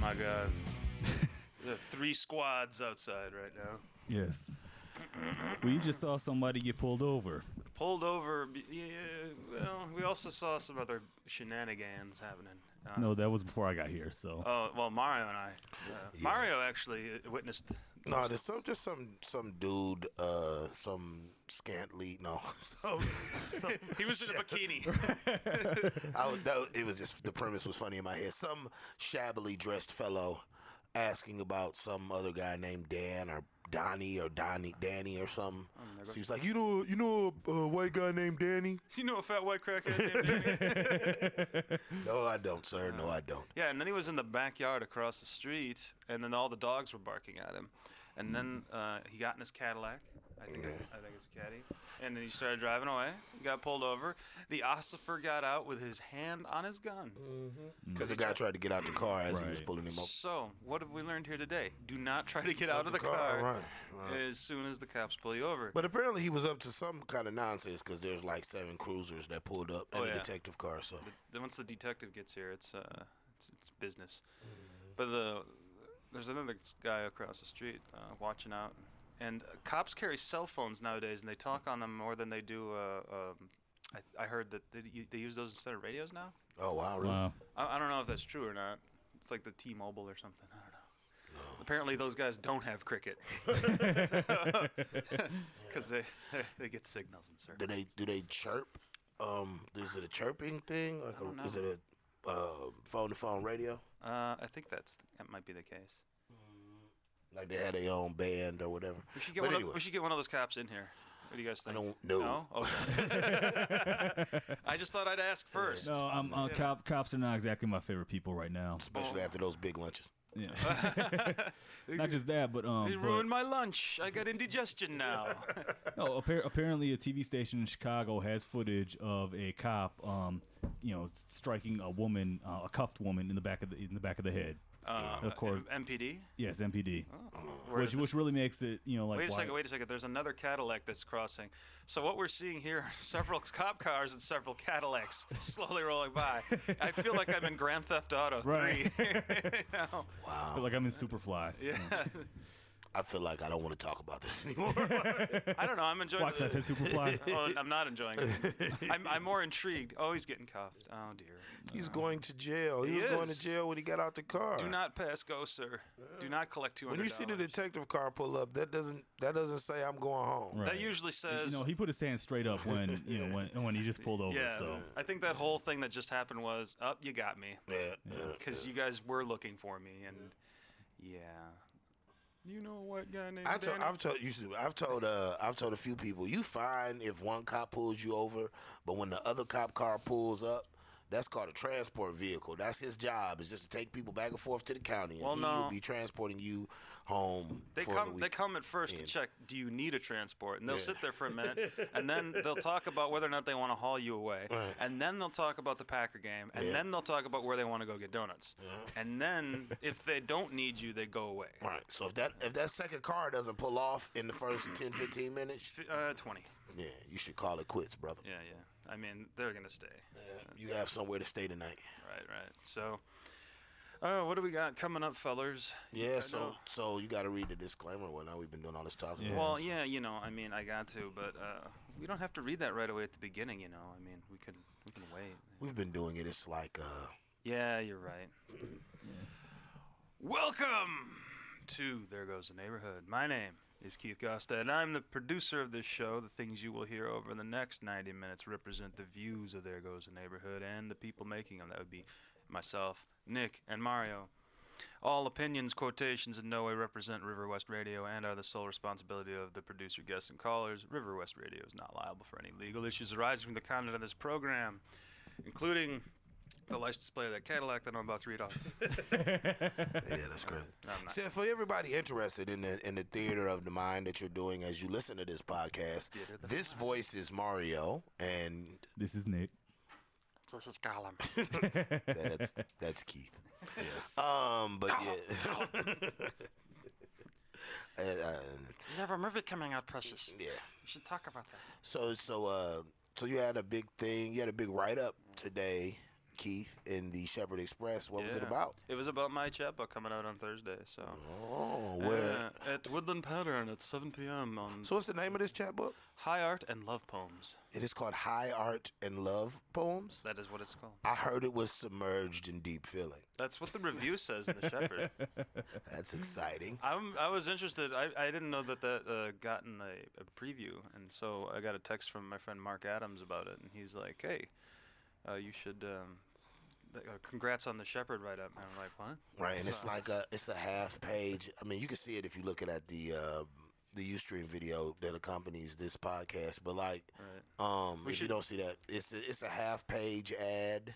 my God. There are 3 squads outside right now. Yes. We just saw somebody get pulled over. Pulled over. Yeah, well, we also saw some other shenanigans happening. No, that was before I got here. So. Oh well, Mario and I. Mario actually witnessed. No, there's some dude, some scantly. No, He was in a bikini. It was just the premise was funny in my head. Some shabbily dressed fellow asking about some other guy named Dan or Danny or something. So he was like, you know a white guy named Danny? You know a fat white crackhead named Danny? No, I don't, sir. No, I don't. Yeah, and then he was in the backyard across the street, and then all the dogs were barking at him. And then he got in his Cadillac. I think it's a Caddy. And then he started driving away. He got pulled over. The ossifer got out with his hand on his gun. Because the guy tried to get out the car as he was pulling him up. So, what have we learned here today? Do not try to get out of the car as soon as the cops pull you over. But apparently he was up to some kind of nonsense because there's like 7 cruisers that pulled up and a detective car. So then once the detective gets here, it's business. But there's another guy across the street watching out. And cops carry cell phones nowadays, and they talk on them more than they do. I heard that they use those instead of radios now. Oh, wow, really? Wow. I don't know if that's true or not. It's like the T-Mobile or something. I don't know. No. Apparently, those guys don't have cricket because they get signals and service. Do they chirp? Is it a chirping thing? Is it a phone-to-phone radio? I think that might be the case. Like they had their own band or whatever. We should get one of those cops in here. What do you guys think? I don't know. No? Okay. I just thought I'd ask first. No, cops are not exactly my favorite people right now. Especially after those big lunches. Yeah. Not just that, but They ruined my lunch. I got indigestion now. No, apparently a TV station in Chicago has footage of a cop, striking a woman, a cuffed woman in the back of the head. Of course, MPD. Yes, MPD. Oh. Which really makes it, like. Wait a second. There's another Cadillac that's crossing. So what we're seeing here are several cop cars and several Cadillacs slowly rolling by. I feel like I'm in Grand Theft Auto 3. Right. Wow. I feel like I'm in Superfly. Yeah. I feel like I don't want to talk about this anymore. I don't know. I'm enjoying Watch that, said Superfly. Oh, I'm not enjoying it. I'm more intrigued. Oh, he's getting cuffed. Oh, dear. He's going to jail. He was going to jail when he got out the car. Do not pass go, sir. Do not collect $200. When you see the detective car pull up, that doesn't say I'm going home. Right. That usually says. He put his hand straight up when when he just pulled over. Yeah. So I think that whole thing that just happened was, you got me. Yeah. Because you guys were looking for me, and yeah. You know what guy named Danny? I've told a few people, you fine if one cop pulls you over, but when the other cop car pulls up, that's called a transport vehicle. That's his job, is just to take people back and forth to the county, and he will be transporting you home. They come at first to check, do you need a transport? And they'll sit there for a minute, and then they'll talk about whether or not they want to haul you away. Right. And then they'll talk about the Packer game, and then they'll talk about where they want to go get donuts. Yeah. And then if they don't need you, they go away. Right. So if that second car doesn't pull off in the first 10, 15 minutes, 20. yeah, you should call it quits, brother. Yeah. I mean, they're gonna stay. You have somewhere to stay tonight. Right. So, what do we got coming up, fellers? Yeah. So you got to read the disclaimer. Well, now we've been doing all this talking. Yeah. Well, yeah, I mean, I got to, but we don't have to read that right away at the beginning, I mean, we can wait. We've been doing it. It's like Yeah, you're right. Welcome to There Goes the Neighborhood. My name is Keith Gostad. I'm the producer of this show. The things you will hear over the next 90 minutes represent the views of There Goes the Neighborhood and the people making them. That would be myself, Nick, and Mario. All opinions, quotations in no way represent riverwest Radio and are the sole responsibility of the producer, guests, and callers. riverwest Radio is not liable for any legal issues arising from the content of this program, including the license plate of that Cadillac that I'm about to read off. Yeah, that's great. So for everybody interested in the theater of the mind that you're doing as you listen to this podcast, this voice is Mario, and this is Nick. This is Gollum. that's Keith. Yes. But yeah. You have a movie coming out, Precious. Yeah. We should talk about that. So you had a big thing. You had a big write-up today Keith, in the Shepherd Express. What was it Yeah. about? It was about my chapbook coming out on Thursday. So Where? at Woodland Pattern at 7 p.m. on So what's the name of this chapbook? High Art and Love Poems. It is called High Art and Love Poems. That is what it's called. I heard it was submerged in deep feeling. That's what the review says in the Shepherd. That's exciting. I was interested. I didn't know that gotten a preview, and so I got a text from my friend Mark Adams about it, and he's like, "Hey, you should congrats on the Shepherd write-up." And I'm like, "What?" Right, and it's a half page. I mean, you can see it if you look at the Ustream video that accompanies this podcast. But like, if you don't see that, it's a half page ad.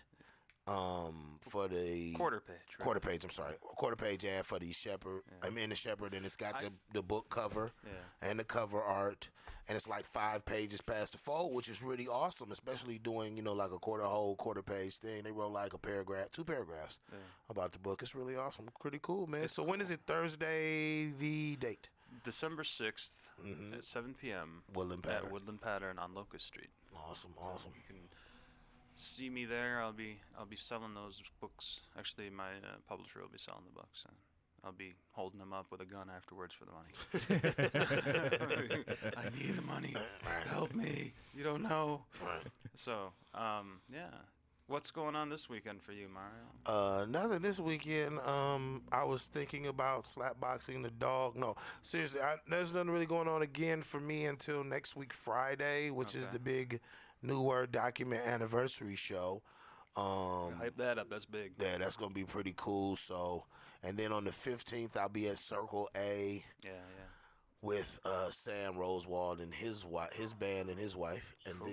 For the quarter page. Right? Quarter page. I'm sorry, a quarter page ad for the Shepherd. Yeah. I mean the Shepherd, and it's got the book cover Yeah. and the cover art, and it's like 5 pages past the fold, which is really awesome, especially doing like a quarter page thing. They wrote like 2 paragraphs about the book. It's really awesome, pretty cool, man. So when is it? Thursday, the date? December 6th at 7 p.m. Woodland Pattern. At Woodland Pattern on Locust Street. Awesome. You can see me there. I'll be selling those books. Actually, my publisher will be selling the books. I'll be holding them up with a gun afterwards for the money. I need the money. Help me. You don't know. Right. So, yeah. What's going on this weekend for you, Mario? Nothing this weekend. I was thinking about slapboxing the dog. No, seriously, there's nothing really going on again for me until next week, Friday, which is the big New Word Document anniversary show. Hype that up. That's big. Yeah, that's gonna be pretty cool. So, and then on the 15th, I'll be at Circle A. Yeah. With Sam Rosewald and his band and his wife, and Cool.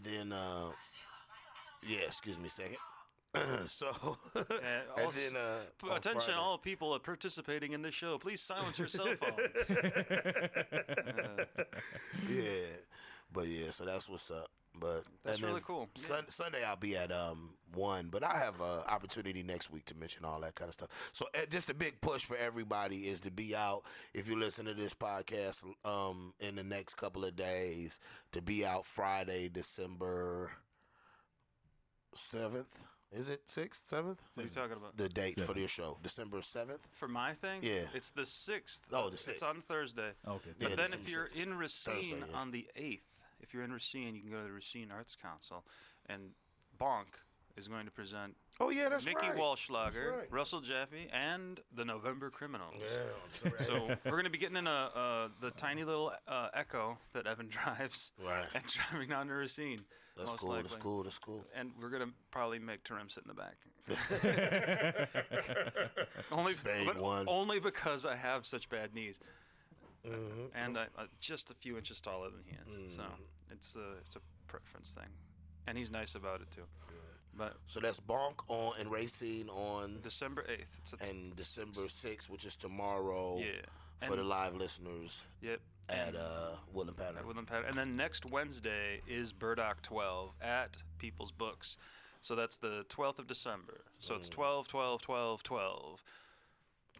then yeah, excuse me a second. So, and then attention, Friday. all people participating in this show, please silence your cell phones. Yeah, but yeah, so that's what's up. But That's and then really cool. Sunday I'll be at 1, but I have an opportunity next week to mention all that kind of stuff. So just a big push for everybody is to be out. If you listen to this podcast in the next couple of days, to be out Friday, December 7th. Is it 6th, 7th? What are you talking about? The date for 7th. your show, December 7th. For my thing? Yeah. It's the 6th. Oh, the It's 6th. on Thursday. Okay. But Yeah, then December if you're 6th. in Racine Thursday, yeah. on the 8th, if you're in Racine, you can go to the Racine Arts Council. And Bonk is going to present Oh yeah, that's Mickey right. Walschlager, That's right. Russell Jaffe, and the November Criminals. Yeah, So we're going to be getting in the tiny little Echo that Evan drives right. and driving down to Racine. That's most cool. likely. That's cool. And we're going to probably make Tarim sit in the back. Spade one. Only because I have such bad knees. Mhm. And just a few inches taller than he is. So it's a preference thing. And he's nice about it, too. But So that's Bonk on and Racine on December 8th. and December 6th, which is tomorrow. Yeah. For And- the live listeners Yep. at Woodland Pattern. At Woodland Pattern. And then next Wednesday is Burdock 12 at People's Books. So that's the 12th of December. So it's 12, 12, 12, 12.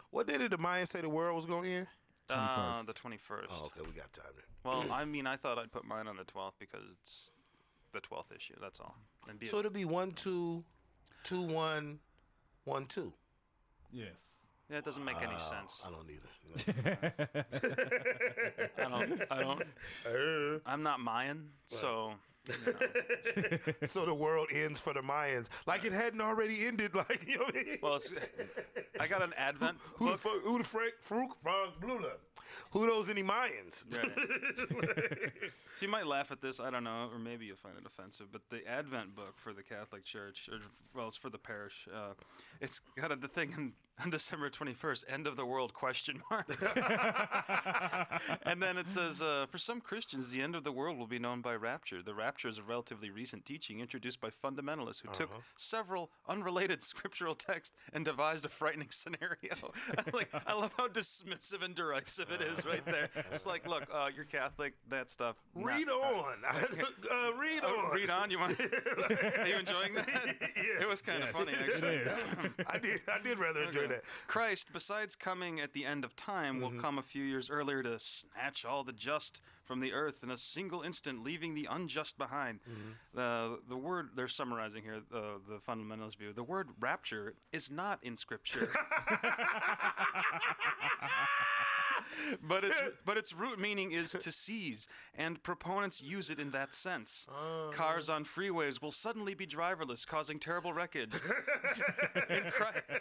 What day did the Mayans say the world was going in? 21st. The 21st. Oh, okay, we got time then. Well, I mean, I thought I'd put mine on the 12th because it's the 12th issue. That's all. And be So it'll be 1, 2, 2, 1, 1, 2. Yes. yeah, it doesn't make any sense. I don't either. I don't. I'm not Mayan, so. You know. So the world ends for the Mayans, like it hadn't already ended. Like, you know what I mean? Well, I got an Advent Who the book. fuck? Who the frick? Fruk, Frog, Blula. Who those any Mayans? Right. You might laugh at this, I don't know, or maybe you'll find it offensive, but the Advent book for the Catholic Church, or, well, it's for the parish, it's got a thing on December 21st, end of the world, question mark. And then it says, for some Christians, the end of the world will be known by rapture. The rapture is a relatively recent teaching introduced by fundamentalists who took several unrelated scriptural texts and devised a frightening scenario. I love how dismissive and derisive it is right there. It's like, look, you're Catholic, that stuff. Read on. Read on. Read on. You want? Are you enjoying that? Yeah. It was kind of funny, actually. It is. I did rather enjoy that. Christ, besides coming at the end of time, will come a few years earlier to snatch all the just from the earth in a single instant, leaving the unjust behind. The word, they're summarizing here, the fundamentalist view, the word rapture is not in Scripture. But its root meaning is to seize, and proponents use it in that sense. Cars on freeways will suddenly be driverless, causing terrible wreckage.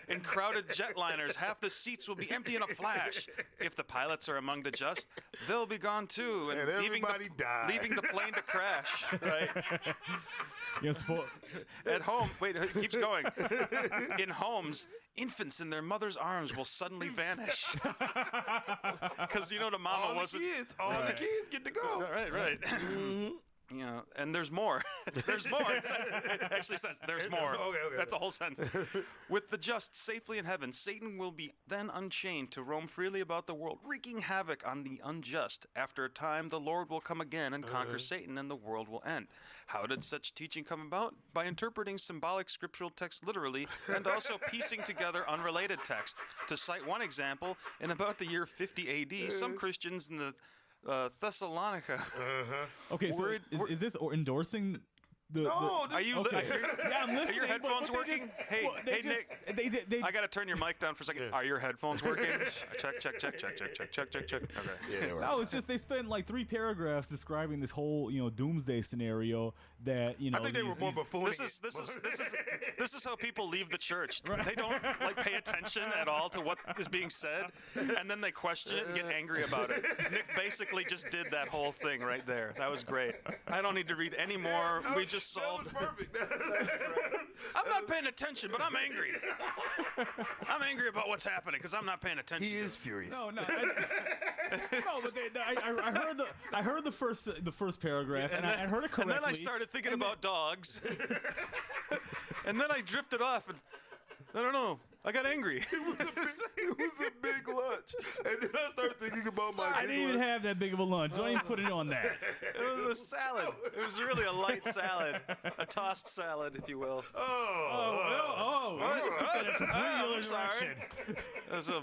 In crowded jetliners, half the seats will be empty in a flash. If the pilots are among the just, they'll be gone too, and everybody dies. leaving the plane to crash. Right? Yes, At home, wait, it keeps going. In homes, infants in their mother's arms will suddenly vanish. Because the mama wasn't. All the kids get to go. Right. And there's more. There's more. It actually says there's more. Okay. That's a whole sentence. With the just safely in heaven, Satan will be then unchained to roam freely about the world, wreaking havoc on the unjust. After a time, the Lord will come again and conquer Satan, and the world will end. How did such teaching come about? By interpreting symbolic scriptural text literally, and also piecing together unrelated text. To cite one example, in about the year 50 A.D., some Christians in the Thessalonica. Okay, so is this endorsing the? Are you? Okay. Yeah, I'm listening. Are your headphones working? Hey, Nick. I gotta turn your mic down for a second. Are your headphones working? Check. Okay. Yeah, right. No, it's just they spent like 3 paragraphs describing this whole doomsday scenario that I think they were more buffooning. This is how people leave the church. They don't pay attention at all to what is being said, and then they question it and get angry about it. Nick basically just did that whole thing right there. That was great. I don't need to read any more. We just solved. That was perfect. I'm not paying attention, but I'm angry. I'm angry about what's happening because I'm not paying attention. He is furious. No, but I heard the first paragraph, and I heard it correctly. And then I started thinking about dogs, and then I drifted off, and I don't know. I got angry. It was a big lunch, and then I started thinking about my. I didn't even have that big of a lunch. Don't even put it on that. It was a salad. It was really a light salad, a tossed salad, if you will. I just took that in a completely other direction. It was a,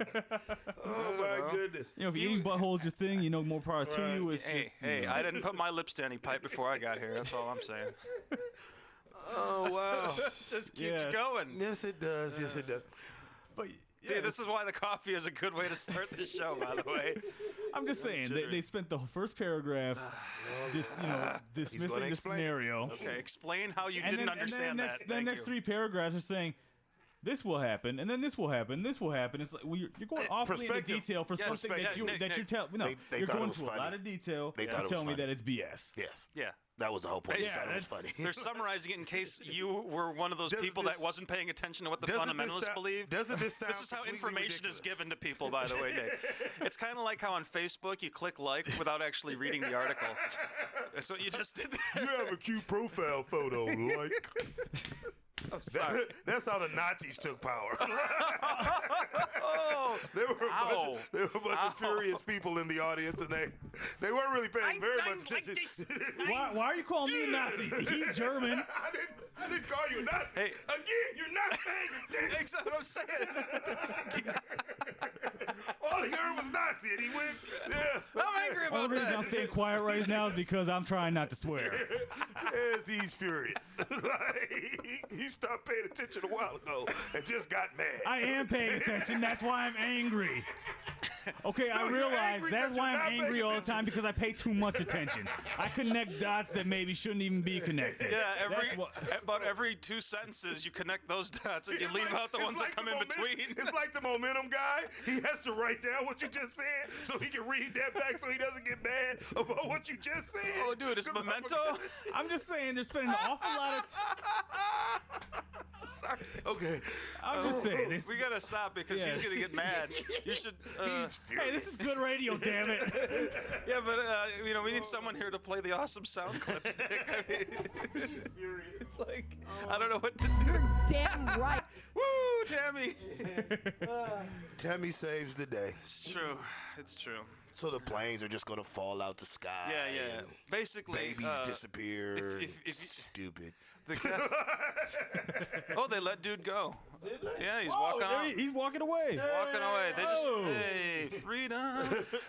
Oh my goodness! if eating butthole's your thing, more power to you. It's just I didn't put my lips to any pipe before I got here. That's all I'm saying. Oh wow! Just keeps going. Yes, it does. Yes, it does. But See, this is why the coffee is a good way to start the show, by the way. I'm just saying, they spent the first paragraph dismissing the scenario. Okay, explain how you didn't understand that. The next 3 paragraphs are saying, this will happen, and then this will happen, this will happen. It's like you're going awfully into detail for something that you're telling. No, you're going into a lot of detail to tell me that it's BS. Yes. Yeah. That was the whole point. They thought it was funny. They're summarizing it in case you were one of those people that wasn't paying attention to what the fundamentalists believe. Doesn't this sound This is how information is given to people, by the way, Nick. It's kind of like how on Facebook you click like without actually reading the article. That's what you just did there. You have a cute profile photo, like. That's how the Nazis took power. There were a bunch of furious people in the audience, and they weren't really paying very much attention. Why are you calling me a Nazi? He's German. I didn't call you a Nazi. Hey. Again, you're not paying attention. That's what I'm saying. All he heard was Nazi, and he went, yeah. I'm angry about The reason I'm staying quiet right now is because I'm trying not to swear. Yes, he's furious. He stopped paying attention a while ago and just got mad. I am paying attention. That's why I'm angry. Okay, I realize that's why I'm angry all the time, because I pay too much attention. I connect dots that maybe shouldn't even be connected. Yeah, about every 2 sentences you connect those dots and you leave out the ones that come in between. It's like the momentum guy. He has to write down what you just said so he can read that back so he doesn't get mad about what you just said. Oh, dude, it's memento. I'm just saying they're spending an awful lot of Sorry. Okay. I'm just saying. We gotta stop because he's gonna get mad. You should. He's furious. Hey, this is good radio, damn it. Yeah, but we need someone here to play the awesome sound clips, Nick. I mean, it's like I don't know what to do. Damn right. Woo, Tammy. Tammy saves the day. It's true. It's true. So the planes are just gonna fall out the sky. Yeah. and Basically, babies disappear. if Stupid. they let dude go. Yeah, he's walking out. He's walking away. Walking away. They just, hey, freedom,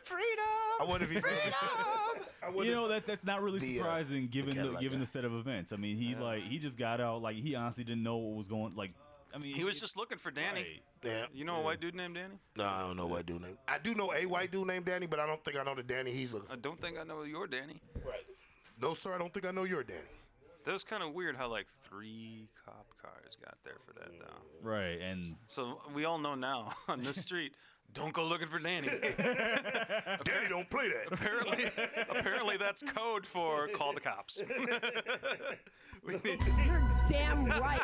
freedom. I wonder if freedom. You know that's not really surprising given the set of events. I mean, he just got out. Like he honestly didn't know what was going. Like, I mean, he was just looking for Danny. Right. Yeah. You know a white dude named Danny? No, I don't know a white dude named. I do know a white dude named Danny, but I don't think I know the Danny he's looking for. I don't think I know your Danny. Right. No, sir, I don't think I know your Danny. That was kind of weird how like 3 cop cars got there for that though. Right, and so we all know now on this street, don't go looking for Danny. Danny don't play that. Apparently that's code for call the cops. You're damn right.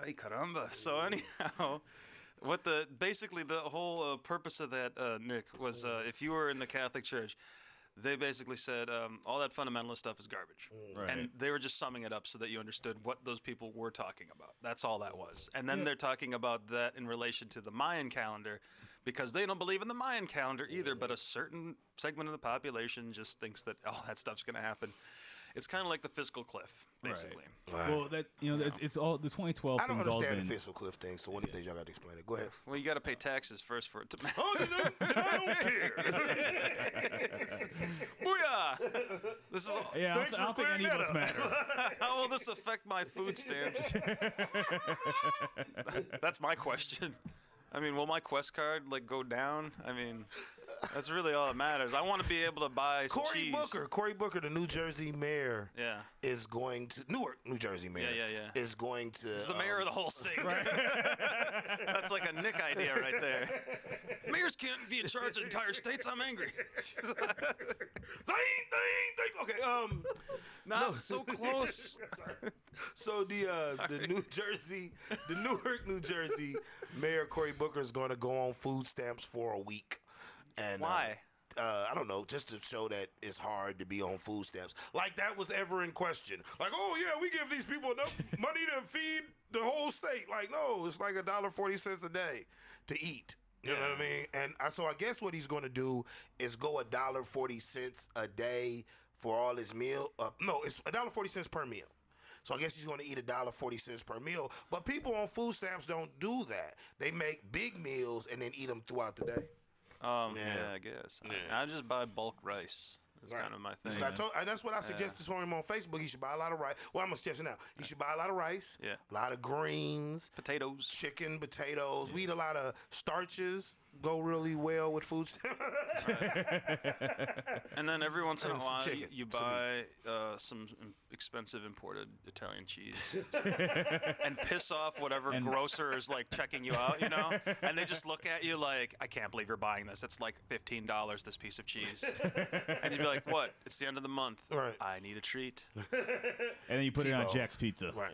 Ay caramba. So anyhow, basically the whole purpose of that, Nick, was if you were in the Catholic Church, they basically said all that fundamentalist stuff is garbage. Right. And they were just summing it up so that you understood what those people were talking about. That's all that was. And then they're talking about that in relation to the Mayan calendar, because they don't believe in the Mayan calendar either, but a certain segment of the population just thinks that all that stuff's going to happen. It's kind of like the fiscal cliff, basically. Right. Well, that it's all the 2012. I don't thing's understand all the fiscal cliff thing, so one of these days y'all got to explain it. Go ahead. Well, you got to pay taxes first for it to matter. Oh, then I don't care. Booyah! This is all. Yeah, I don't think any of us matter. How will this affect my food stamps? That's my question. I mean, will my Quest card like go down? I mean, that's really all that matters. I want to be able to buy some cheese. Cory Booker, the New Jersey mayor, yeah, is going to Newark, New Jersey mayor. Yeah. Is going to. He's the mayor of the whole state. Right. That's like a Nick idea right there. Mayors can't be in charge of entire states. I'm angry. Okay. No, so close. So the Newark, New Jersey mayor Cory Booker is going to go on food stamps for a week. And why? I don't know, just to show that it's hard to be on food stamps. Like that was ever in question. Like, oh yeah, we give these people enough money to feed the whole state. Like, no, it's like $1.40 a day to eat. You know what I mean? And so I guess what he's going to do is go $1.40 a day for all his meal. No, it's $1.40 per meal. So I guess he's going to eat $1.40 per meal. But people on food stamps don't do that. They make big meals and then eat them throughout the day. Yeah, I guess. Yeah. I just buy bulk rice. That's kind of my thing. And that's what I suggested for him on Facebook. He should buy a lot of rice. Well, I'm going to suggest it now. He should buy a lot of rice, a lot of greens, potatoes, chicken, potatoes. Yes. We eat a lot of starches. Go really well with food. And then every once in a while, you buy some expensive imported Italian cheese and piss off whatever grocer is like checking you out, you know? And they just look at you like, I can't believe you're buying this. It's like $15, this piece of cheese. And you'd be like, what? It's the end of the month. Right. I need a treat. And then you put it on Jack's Pizza. Right.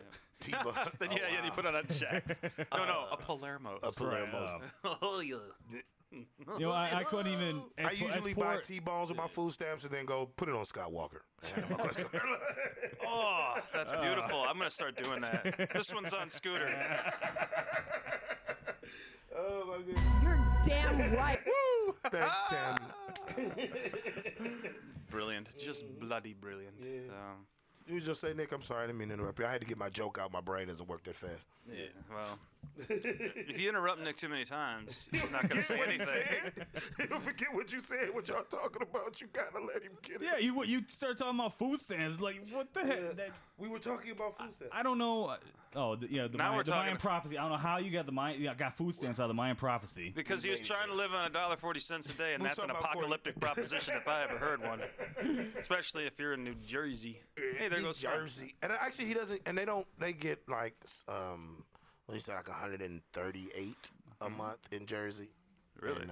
Then you put it on Jack's. No, a Palermo's. A Palermo's. Oh, yeah. You know, I couldn't even. I usually buy T-bones with my food stamps and then go put it on Scott Walker. Oh, that's beautiful. I'm going to start doing that. This one's on Scooter. Oh, my goodness. You're damn right. Woo! Thanks, Tammy. Brilliant. Just bloody brilliant. Yeah. You was just say, Nick, I'm sorry, I didn't mean to interrupt you. I had to get my joke out. My brain doesn't work that fast. Yeah, well, if you interrupt Nick too many times, he's not going to say anything. He'll forget what you said, what y'all talking about. You got to let him get it. Yeah, you start talking about food stamps. Like, what the heck? We were talking about food stamps. I don't know. The Mayan prophecy. I don't know how you got got food stamps out of the Mayan prophecy. Because he was trying to live on $1.40 a day, and that's an apocalyptic proposition if I ever heard one. Especially if you're in New Jersey. Hey, there goes Jersey. And actually, he doesn't. And they get like he said like 138 a month in Jersey. Really? And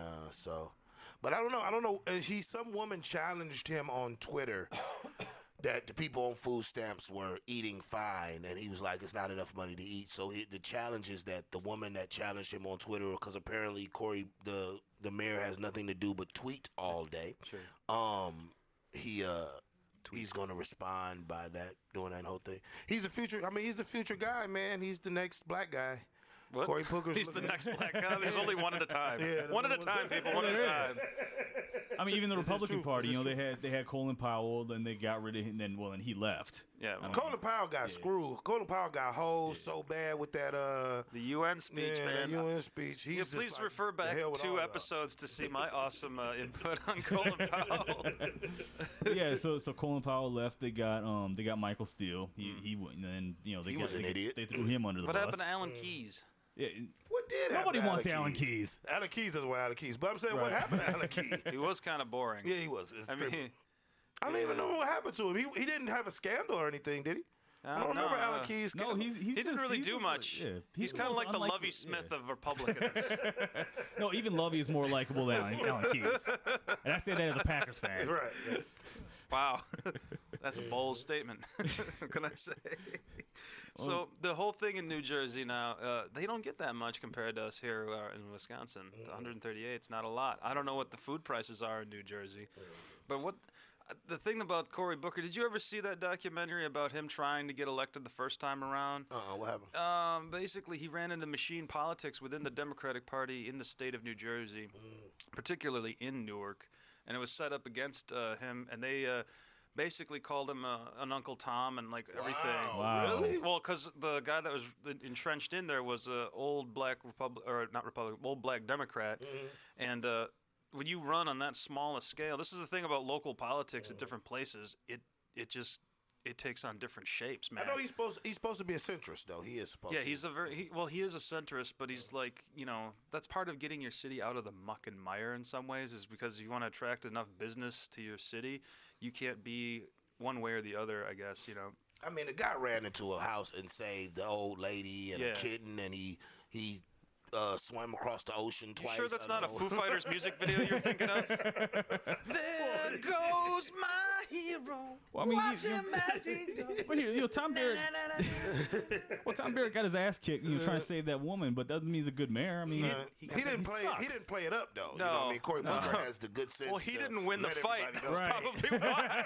but I don't know. Some woman challenged him on Twitter. That the people on food stamps were eating fine, and he was like, "It's not enough money to eat." So the challenge is that the woman that challenged him on Twitter, because apparently Cory, the mayor, has nothing to do but tweet all day. Sure. He's going to respond by doing that whole thing. He's the future. I mean, he's the future guy, man. He's the next black guy. What? Cory Booker's He's the next black guy. There's only one at a time. One at a time, people. One at a time. I mean, even the Republican Party, you know, they had Colin Powell, then they got rid of him, and he left. Yeah, Colin Powell got screwed. Colin Powell got hoed so bad with that the UN speech, man. The UN speech. He's please refer back 2 episodes to see my awesome input on Colin Powell. Yeah, so Colin Powell left. They got Michael Steele. He went, and then he was an idiot. They threw him under the bus. What happened to Alan Keyes? Yeah. What did Nobody wants Alan Keyes. Alan Keyes doesn't want Alan Keyes. But I'm saying, what happened to Alan Keyes? He was kind of boring. Yeah, he was. I don't even know what happened to him. He didn't have a scandal or anything, did he? I don't remember Alan Keyes. No, he didn't really do much. He's kind of like the Lovey Smith of Republicans. No, even Lovey is more likable than Alan Keyes. And I say that as a Packers fan. Right. Yeah. Wow. That's a bold statement. What can I say? So the whole thing in New Jersey now, they don't get that much compared to us here in Wisconsin. 138 is not a lot. I don't know what the food prices are in New Jersey. But the thing about Cory Booker, did you ever see that documentary about him trying to get elected the first time around? What happened? Basically, he ran into machine politics within the Democratic Party in the state of New Jersey, particularly in Newark. And it was set up against him, and they basically called him an Uncle Tom and like everything. Wow. Really? Well, because the guy that was entrenched in there was an old black old black Democrat, and when you run on that small a scale, this is the thing about local politics at different places. It takes on different shapes, man. I know he's supposed to be a centrist, though. He is supposed. Yeah, to. he's he is a centrist, but he's like, you know, that's part of getting your city out of the muck and mire in some ways, is because you want to attract enough business to your city. You can't be one way or the other, I guess, you know. I mean, the guy ran into a house and saved the old lady and a kitten, and he swam across the ocean twice. You sure that's not a Foo Fighters music video you're thinking of? There goes my hero. Well, I mean, watch him as he goes. But here, Tom Barrett. Well, Tom Barrett got his ass kicked, trying to save that woman, but doesn't mean he's a good mayor. I mean, he didn't play. He didn't play it up though. No. You know what I mean, Cory Booker has the good sense. Well, he didn't win the fight. That's probably why.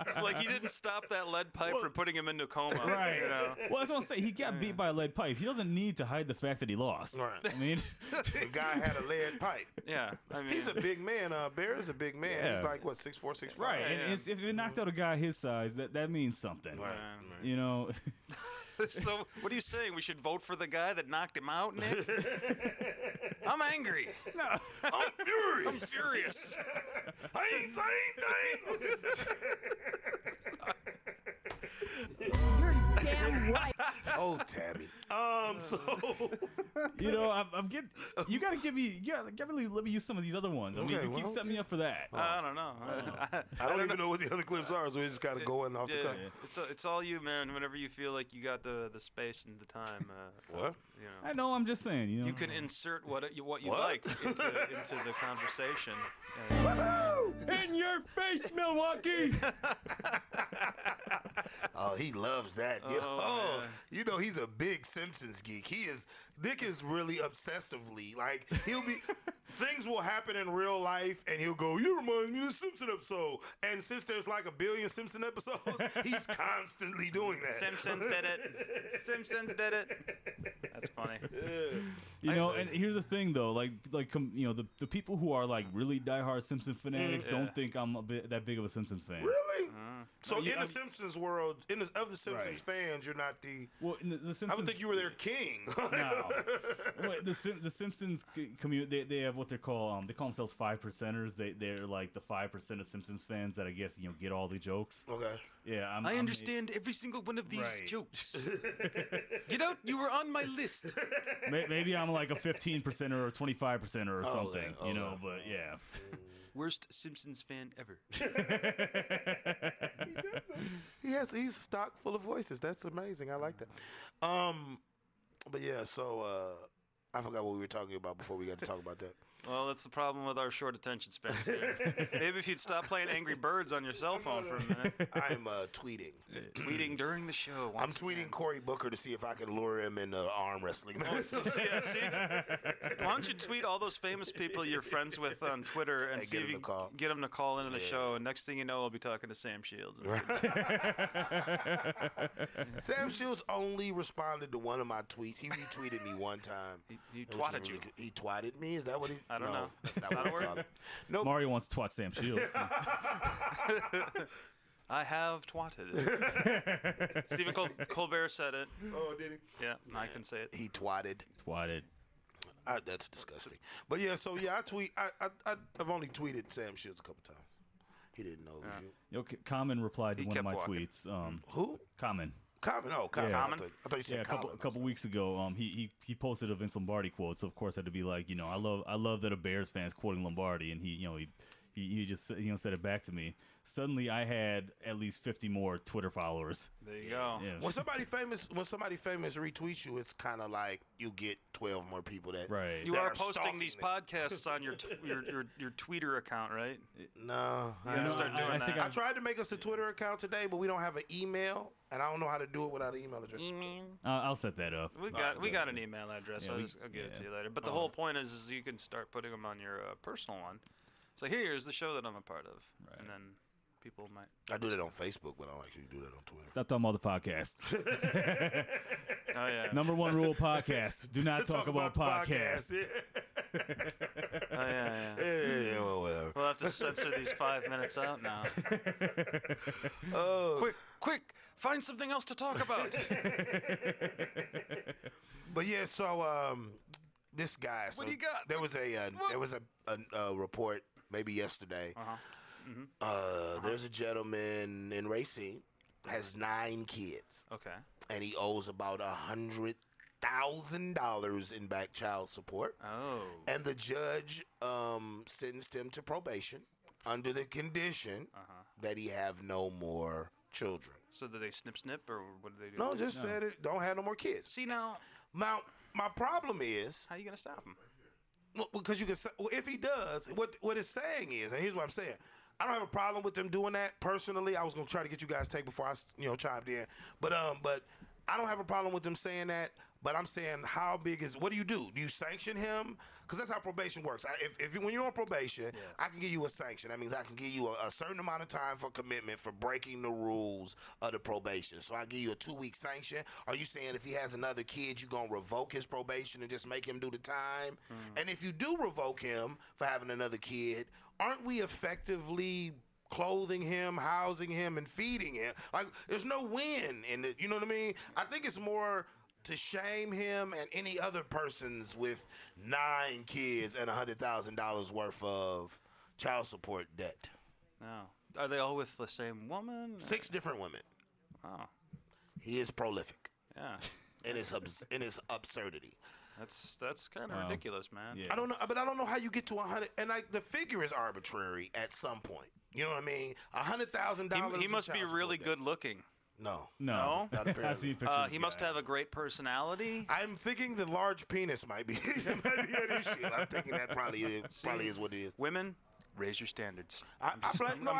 It's like he didn't stop that lead pipe from putting him into a coma. Right. You know? Well, that's what I'm saying. He got beat by a lead pipe. He doesn't need to hide the fact that he lost. Right. I mean, the guy had a lead pipe. Yeah. I mean, he's a big man. Barrett's a big man. Yeah. He's like what, 6'4", 6'5". right. And if it knocked out a guy his size, that means something. Right. You know. So, what are you saying? We should vote for the guy that knocked him out, Nick? I'm angry. No. I'm furious. I'm furious. I ain't. You're damn right. Oh, Tammy. So you know, I'm getting. You gotta give me. Let me use some of these other ones. I mean, you keep setting me up for that. I don't know. I don't even know what the other clips are, so we just kind of going off the cuff. It's all you, man. Whenever you feel like you got the space and the time. What? You know. I know. I'm just saying. You know. You can insert what you liked into the conversation. In your face, Milwaukee. Oh, he loves that. Oh, you know, he's a big Simpsons geek. Nick is really obsessively, like, he'll be, things will happen in real life, and he'll go, you remind me of the Simpson episode. And since there's like 1 billion Simpson episodes, he's constantly doing that. Simpsons did it. Simpsons did it. That's funny. You know, and here's the thing, though. Like you know, the people who are like really diehard Simpsons fanatics don't think I'm that big of a Simpsons fan. Really? So in the Simpsons world, of the Simpsons fans, you're not the. Well, in the Simpsons, I would think you were their king. No. Well, the Simpsons community, they have what they call themselves 5%ers. They're like the 5% of Simpsons fans that I guess get all the jokes. Okay. Yeah, I understand every single one of these jokes. Get out! You were on my list. Maybe I'm like a 15% or a 25% or something, you know. But yeah. Worst Simpsons fan ever. He's a stock full of voices. That's amazing. I like that. But yeah, so I forgot what we were talking about before we got to talk about that. Well, that's the problem with our short attention spans here. Maybe if you'd stop playing Angry Birds on your cell phone for a minute. I'm tweeting. Tweeting during the show. I'm tweeting Cory Booker to see if I can lure him into arm wrestling. See? Why don't you tweet all those famous people you're friends with on Twitter and see if you get them to call into the show, and next thing you know, we'll be talking to Sam Shields. Sam Shields only responded to one of my tweets. He retweeted me one time. He twatted you. He twatted me? Is that what he... I don't know. That's not what he called it. Nope. Mario wants to twat Sam Shields. I have twatted. Stephen Colbert said it. Oh, did he? Yeah, I can say it. He twatted. Twatted. That's disgusting. But yeah, so yeah, I tweet. I've only tweeted Sam Shields a couple times. He didn't know it was you. Common replied to one of my tweets. Who? Common. Common. Oh, Common. Yeah. I thought you said Common. A couple weeks ago, he posted a Vince Lombardi quote. So of course I had to be like, I love that a Bears fan's quoting Lombardi, and he just said it back to me. Suddenly I had at least 50 more Twitter followers. There you go. Yeah. When somebody famous retweets you, it's kind of like you get 12 more people that right. You are posting these podcasts on your Twitter account, right? No, I start doing that. I tried to make us a Twitter account today, but we don't have an email, and I don't know how to do it without an email address. I'll set that up. We got an email address. I'll give it to you later. But the whole point is you can start putting them on your personal one. So here's the show that I'm a part of, and then people might. I do that on Facebook, but I don't actually do that on Twitter. Stop talking about the podcast. Oh yeah. Number one rule of podcast: do not talk about podcasts. Oh yeah. Yeah, well, whatever. We'll have to censor these 5 minutes out now. Quick! Find something else to talk about. But yeah, so this guy. So what do you got? There was a report maybe yesterday. There's a gentleman in Racine, has 9 kids. Okay. And he owes about $100,000 in back child support. Oh. And the judge sentenced him to probation under the condition that he have no more children. So did they snip, or what did they do? No, just said it. Don't have no more kids. See now, my problem is, how are you gonna stop him? Well, because you can. Well, if he does, what it's saying is, and here's what I'm saying. I don't have a problem with them doing that personally. I was gonna try to get you guys' take before I chimed in, but I don't have a problem with them saying that. But I'm saying, how big is? What do? Do you sanction him? Because that's how probation works. When you're on probation, I can give you a sanction. That means I can give you a certain amount of time for commitment for breaking the rules of the probation. So I give you a 2-week sanction. Are you saying if he has another kid, you're gonna revoke his probation and just make him do the time? And if you do revoke him for having another kid, aren't we effectively clothing him, housing him, and feeding him? Like, there's no win in it. You know what I mean? I think it's more to shame him and any other persons with 9 kids and $100,000 worth of child support debt. No. Are they all with the same woman? 6 different women. Oh. He is prolific. Yeah. in his absurdity. That's kind of ridiculous, man. Yeah. I don't know how you get to 100. And like the figure is arbitrary at some point. You know what I mean? $100,000. He must be really good looking. No. No? Not apparently. He must have a great personality. I'm thinking the large penis might be an issue. I'm thinking that probably is what it is. Women, raise your standards. I'm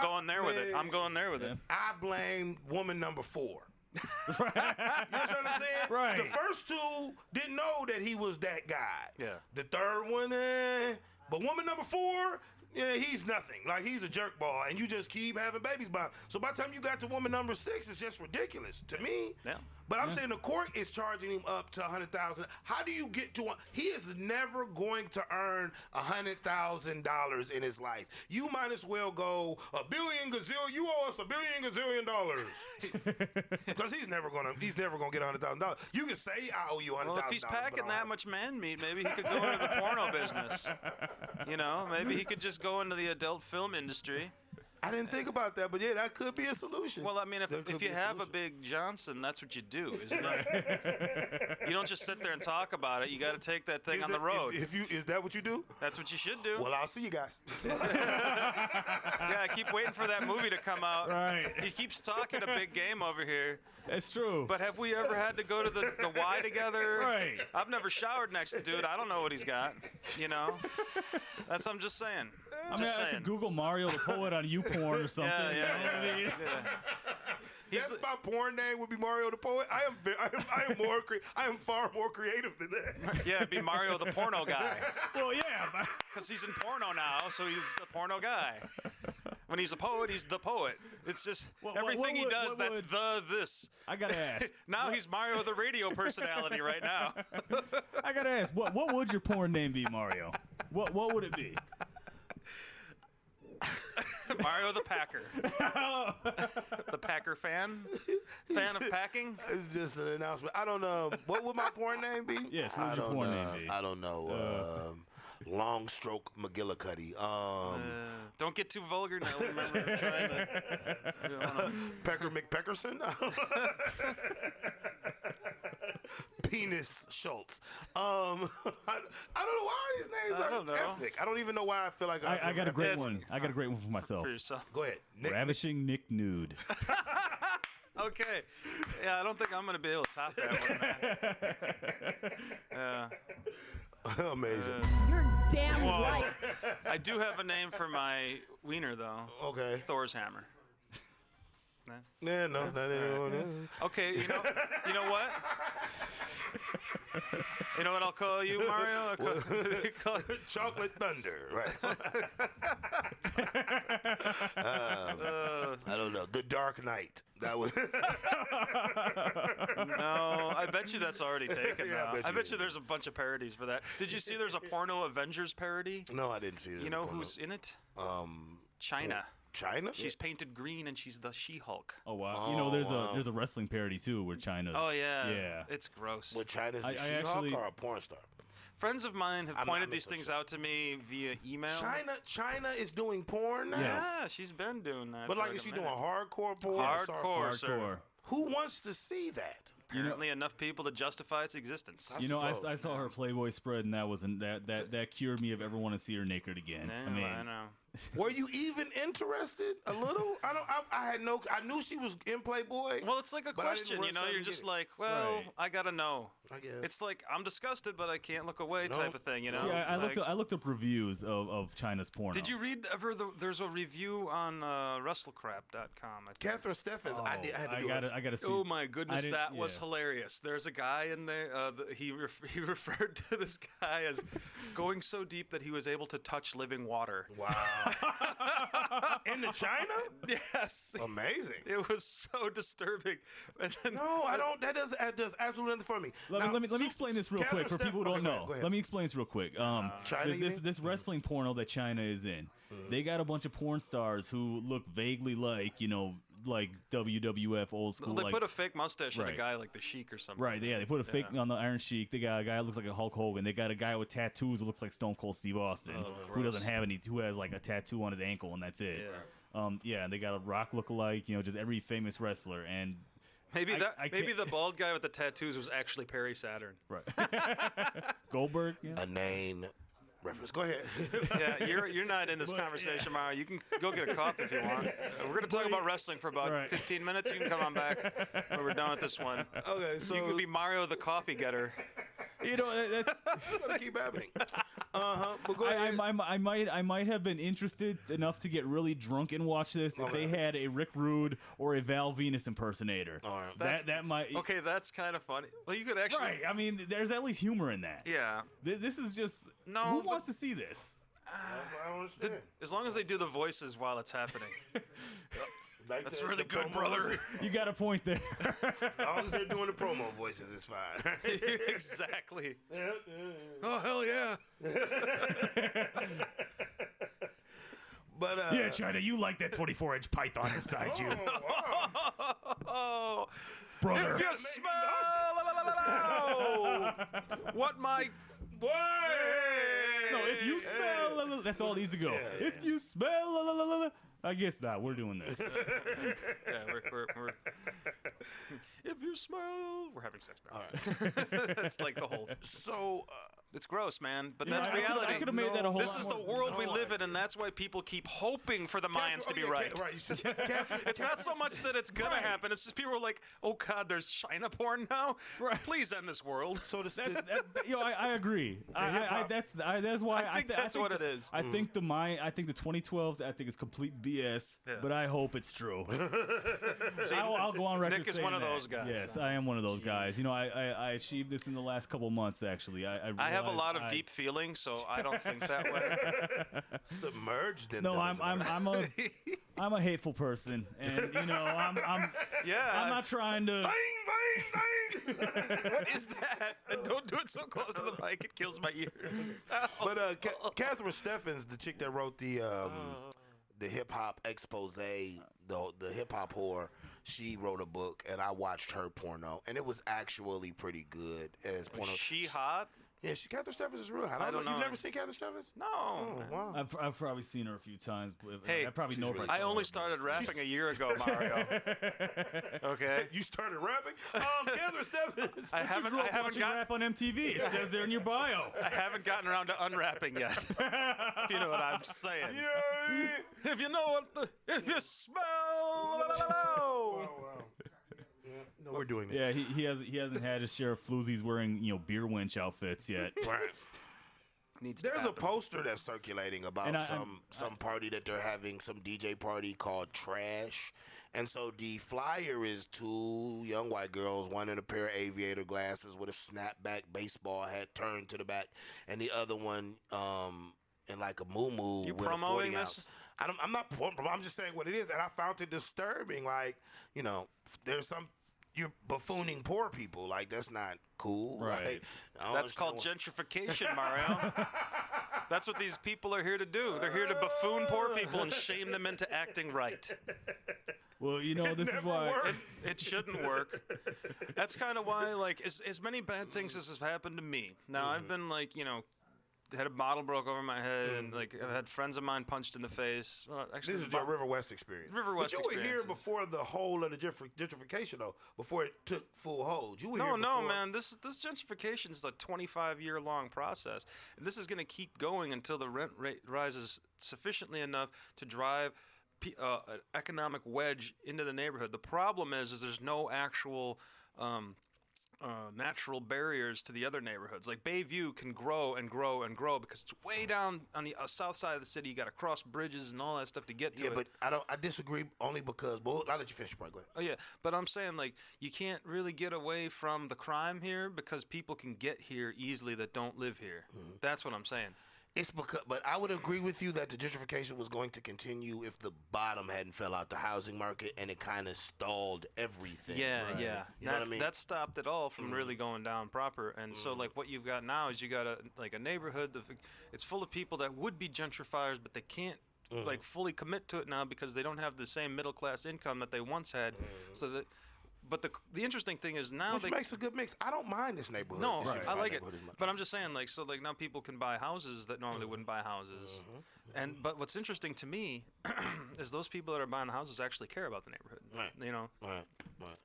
going there with it. I'm going there with it. I blame woman number 4. You know what I'm saying? Right. The first 2 didn't know that he was that guy. Yeah. The third one, but woman number 4, yeah, he's nothing. Like, he's a jerk ball, and you just keep having babies by him. So by the time you got to woman number 6, it's just ridiculous to me. Yeah. But I'm saying the court is charging him up to $100,000. How do you get to one? He is never going to earn $100,000 in his life. You might as well go $1 billion gazillion. You owe us $1 billion gazillion. Because he's never gonna get $100,000. You can say I owe you $100,000. Well, if he's packing that much man meat, maybe he could go into the porno business. Maybe he could just go into the adult film industry. I didn't think about that, but yeah, that could be a solution. Well, I mean, if you have a big Johnson, that's what you do, isn't it? You don't just sit there and talk about it. You got to take that thing on the road. Is that what you do? That's what you should do. Well, I'll see you guys. Yeah, I keep waiting for that movie to come out. Right. He keeps talking a big game over here. It's true. But have we ever had to go to the Y together? Right. I've never showered next to dude. I don't know what he's got. You know? I'm just saying. I could Google Mario the Poet on YouPorn or something. Yeah. That's my porn name would be Mario the Poet. I am far more creative than that. Yeah, it'd be Mario the porno guy. Well, yeah. Because he's in porno now, so he's the porno guy. When he's a poet, he's the poet. It's just everything he does, that's this. I gotta ask. Now he's Mario the radio personality right now. I gotta ask, what would your porn name be, Mario? What would it be? Mario the Packer. The Packer fan of packing. It's just an announcement. I don't know. What would my porn name be? Yes, what would your porn name be? I don't know. Long Stroke McGillicuddy. Don't get too vulgar now. Remember, I'm trying to. Pecker McPeckerson. Penis Schultz. I don't know why these names are ethnic. I don't even know why I feel like I got a great one. I got a great one for myself. For yourself. Go ahead. Ravishing Nick Nude. Okay. Yeah, I don't think I'm going to be able to top that one, man. Amazing. You're damn right. I do have a name for my wiener, though. Okay. Thor's hammer. Yeah, no. Okay, you know what? You know what I'll call you, Mario? I'll call you Chocolate Thunder, right? I don't know. The Dark Knight. That was. No, I bet you that's already taken now. I bet you is. there's a bunch of parodies for that. Did you see there's a porno Avengers parody? No, I didn't see it. You know who's in it? China. China? She's painted green and she's the She-Hulk. Oh wow! You know, there's a wrestling parody too where China's. Oh yeah. Yeah. It's gross. Well, China's the She-Hulk or a porn star? Friends of mine have pointed these things out to me via email. China is doing porn now? Yes. Yeah, she's been doing that. But like, is she doing hardcore porn? Hardcore, sir. Who wants to see that? Apparently enough people to justify its existence. I saw her Playboy spread, and that cured me of ever want to see her naked again. I know. Were you even interested a little? I knew she was in Playboy. Well, it's like a question, you know. You're just like, well, I gotta know. I guess. It's like I'm disgusted, but I can't look away, type of thing, you know. See, I looked up reviews of China's porno. Did you read ever? There's a review on WrestleCrap.com. Catherine Steffens. I gotta see. Oh my goodness, that was hilarious. There's a guy in there. He referred to this guy as going so deep that he was able to touch living water. Wow. Into China? Yes. Amazing. It was so disturbing. And then, no, I don't. That does absolutely nothing for me. Let me explain this real quick for people who don't know. Let me explain this real quick. This wrestling porno that China is in, they got a bunch of porn stars who look vaguely like WWF old school. They put a fake mustache on a guy like the Sheik or something. Right, yeah. They put a fake on the Iron Sheik. They got a guy who looks like a Hulk Hogan. They got a guy with tattoos who looks like Stone Cold Steve Austin, who doesn't have any, who has like a tattoo on his ankle, and that's it. Yeah. They got a Rock lookalike, just every famous wrestler. And maybe the bald guy with the tattoos was actually Perry Saturn. Right. Goldberg. Yeah. A name reference. Go ahead. Yeah, you're not in this conversation, Mario. You can go get a coffee if you want. We're going to talk about wrestling for about 15 minutes. You can come on back when we're done with this one. Okay, so you can be Mario the coffee getter. That's gonna keep happening. But go ahead. I might have been interested enough to get really drunk and watch this if they had a Rick Rude or a Val Venus impersonator. All right. That might. Okay, that's kind of funny. Well, you could actually. Right. I mean, there's at least humor in that. Yeah. This is just. No. Who wants to see this? I don't understand. As long as they do the voices while it's happening. That's really good, brother. brother. You got a point there. As long as they're doing the promo voices, it's fine. Exactly. Oh, hell yeah. But yeah, China, you like that 24-inch python inside you. Oh, brother. If you smell what my... Boy! No, if you smell... That's all it needs to go. If you smell... I guess not. We're doing this. Yeah, we're if you smell, we're having sex now. All right. That's like the whole. So it's gross, man. But Yeah, that's I reality. could have made that a whole This lot is more- the world we No, live in, and that's why people keep hoping for the Mayans to be right. It's not so much that it's gonna happen. It's just people are like, "Oh God, there's China porn now. Right. Please end this world." So I agree. That's why I think that's what it is. I think the 2012. I think is complete BS. Yeah. But I hope it's true. I'll go on record. Nick is saying one of that. those guys. Yes, I am one of those guys. You know, I achieved this in the last couple months. Actually, I have a lot of deep feelings, so I don't think that way. Submerged in. No, I'm a hateful person, and you know, I'm not trying to. What is that? And don't do it so close to the mic; it kills my ears. But Catherine Steffens, the chick that wrote the hip hop expose, the hip hop whore, she wrote a book, and I watched her porno, and it was actually pretty good. As porno. Was she hot? Yeah, Catherine Steffens is real hot. I don't know. You've never seen Catherine Steffens? No. Oh, wow. I've probably seen her a few times. But Hey, I probably know her. really I only started rapping a year ago, Mario. Okay. You started rapping? Catherine Steffens. I haven't watching got rap on MTV. It says there in your bio. I haven't gotten around to unwrapping yet. If you know what I'm saying. Yeah. If you know what if you smell. Wow. No, we're doing this. Yeah, he hasn't had his share of floozies wearing beer winch outfits yet. Right. Needs to There's a happen. poster that's circulating about And some party that they're having, some DJ party called Trash. And so the flyer is two young white girls, one in a pair of aviator glasses with a snapback baseball hat turned to the back, and the other one in like a muumuu You with a 40 promoting ounce. this? I'm not. I'm just saying what it is, and I found it disturbing. Like, there's some. You're buffooning poor people. Like, that's not cool. Right. Like, I don't That's called understand gentrification, Mario. That's what these people are here to do. They're here to buffoon poor people and shame them into acting right. Well, this is never why. works. It shouldn't work. That's kind of why, like, as many bad things as has happened to me. Now, I've been, like, had a bottle broke over my head, and like I've had friends of mine punched in the face. Well, actually, This is your riverwest experience. Riverwest But you were here experiences. before the whole of the gentrification, though. Before it took full hold. You were here No, before. man. This gentrification is a 25-year-long process, and this is going to keep going until the rent rate rises sufficiently enough to drive an economic wedge into the neighborhood. The problem is there's no actual natural barriers to the other neighborhoods. Like Bayview can grow and grow and grow because it's way down on the south side of the city. You got to cross bridges and all that stuff to get to it. Yeah, but I disagree only because. Well, I'll let you finish your point. Go ahead. Oh yeah, but I'm saying like you can't really get away from the crime here because people can get here easily that don't live here. That's what I'm saying. It's because, but I would agree with you that the gentrification was going to continue if the bottom hadn't fell out the housing market and it kind of stalled everything. Yeah, Right. yeah. You know what I mean? That stopped it all from really going down proper. And so like what you've got now is you got a neighborhood. It's full of people that would be gentrifiers, but they can't like fully commit to it now because they don't have the same middle class income that they once had. So that. But the interesting thing is now Which makes a good mix. I don't mind this neighborhood. No, this I gentrified like it. neighborhood as much. But I'm just saying, like, so like now people can buy houses that normally wouldn't buy houses. But what's interesting to me is those people that are buying the houses actually care about the neighborhood. Right. You know. Right.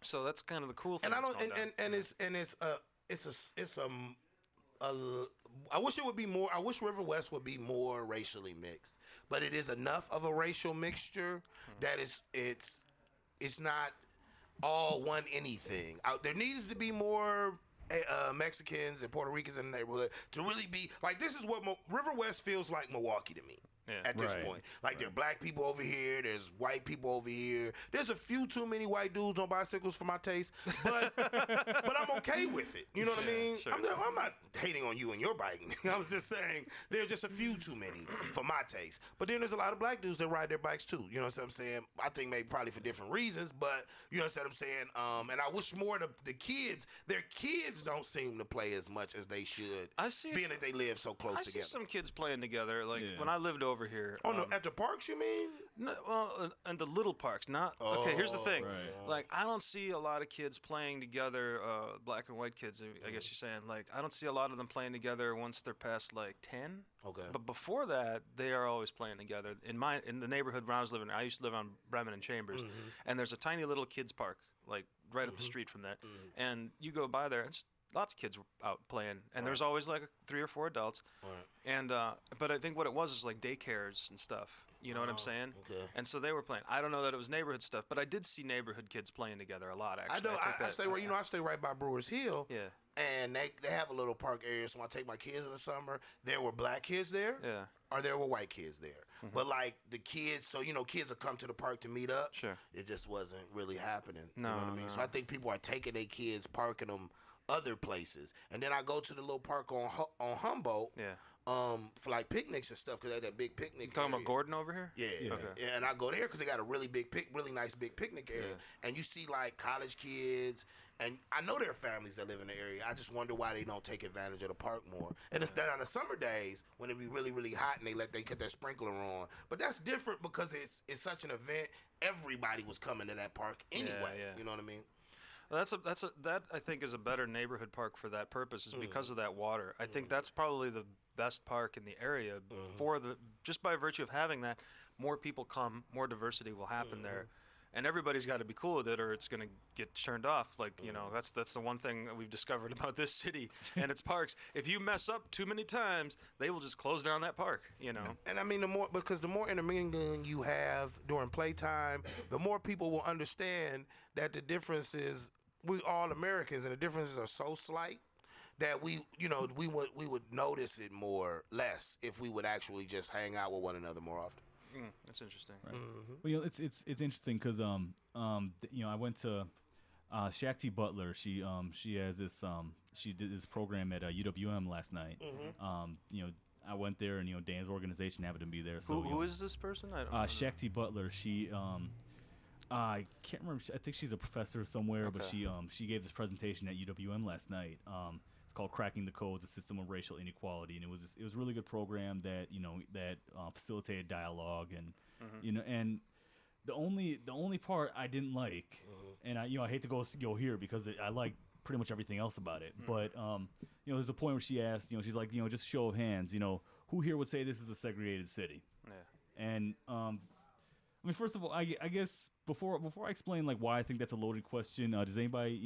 So that's kind of the cool thing. And I that's don't. going And I wish it would be more. I wish Riverwest would be more racially mixed, but it is enough of a racial mixture that it's not all one anything. There needs to be more Mexicans and Puerto Ricans in the neighborhood to really be like. This is what Riverwest feels like Milwaukee to me. Yeah. At this Right. point, like there are black people over here, there's white people over here. There's a few too many white dudes on bicycles for my taste, but I'm okay with it. You know what I mean? sure. I'm not hating on you and your biking. I was just saying there's just a few too many for my taste. But then there's a lot of black dudes that ride their bikes too. You know what I'm saying? I think maybe probably for different reasons, but you know what I'm saying? And I wish more the kids, their kids don't seem to play as much as they should. I see. Being that they live so close I see together. some kids playing together. Like Yeah. when I lived over over here. Oh no, at the parks you mean? No, well, and the little parks, not. Okay, here's the thing. Right. Like, I don't see a lot of kids playing together, black and white kids, I guess you're saying. Like, I don't see a lot of them playing together once they're past, like, 10. Okay. But before that, they are always playing together. In the neighborhood where I was living, I used to live on Bremen and Chambers, and there's a tiny little kids park, like, right up the street from that. And you go by there, it's lots of kids were out playing, and there's always, like, 3 or 4 adults. And but I think what it was is, like, daycares and stuff. You know what I'm saying? Okay. And so they were playing. I don't know that it was neighborhood stuff, but I did see neighborhood kids playing together a lot. Actually, I stay right by Brewers Hill. Yeah. And they have a little park area, so when I take my kids in the summer, there were black kids there. Yeah. Or there were white kids there. But like the kids, so kids would come to the park to meet up. Sure. It just wasn't really happening. No, you know what I mean? So I think people are taking their kids, parking them other places, and then I go to the little park on Humboldt. Yeah. For like picnics and stuff, because they had that big picnic. You talking area. about Gordon over here? Yeah. Okay. Yeah, and I go there because they got a really nice big picnic area, and you see like college kids, and I know there are families that live in the area. I just wonder why they don't take advantage of the park more. And it's done on the summer days when it be really, really hot and they get their sprinkler on. But that's different because it's such an event. Everybody was coming to that park anyway. Yeah. You know what I mean? Well, that I think is a better neighborhood park for that purpose, is because of that water. I think that's probably the best park in the area just by virtue of having that. More people come, more diversity will happen there, and everybody's got to be cool with it, or it's going to get turned off. Like that's the one thing that we've discovered about this city and its parks. If you mess up too many times, they will just close down that park. And I mean the more intermingling you have during playtime, the more people will understand that the difference is we all Americans, and the differences are so slight that we would notice it less if we would actually just hang out with one another more often. That's interesting. Right. Well, it's interesting because I went to Shakti Butler. She has this she did this program at UWM last night. I went there, and Dan's organization happened to be there. So who is this person? I don't know. Shakti Butler. She I can't remember. I think she's a professor somewhere, but she gave this presentation at UWM last night. It's called "Cracking the Codes: A System of Racial Inequality," and it was a really good program that facilitated dialogue and and the only part I didn't like, and I hate to go here because I like pretty much everything else about it, but there's a point where she asked, she's like, just show of hands, who here would say this is a segregated city? Yeah. And I mean, first of all, I guess before I explain like why I think that's a loaded question, does anybody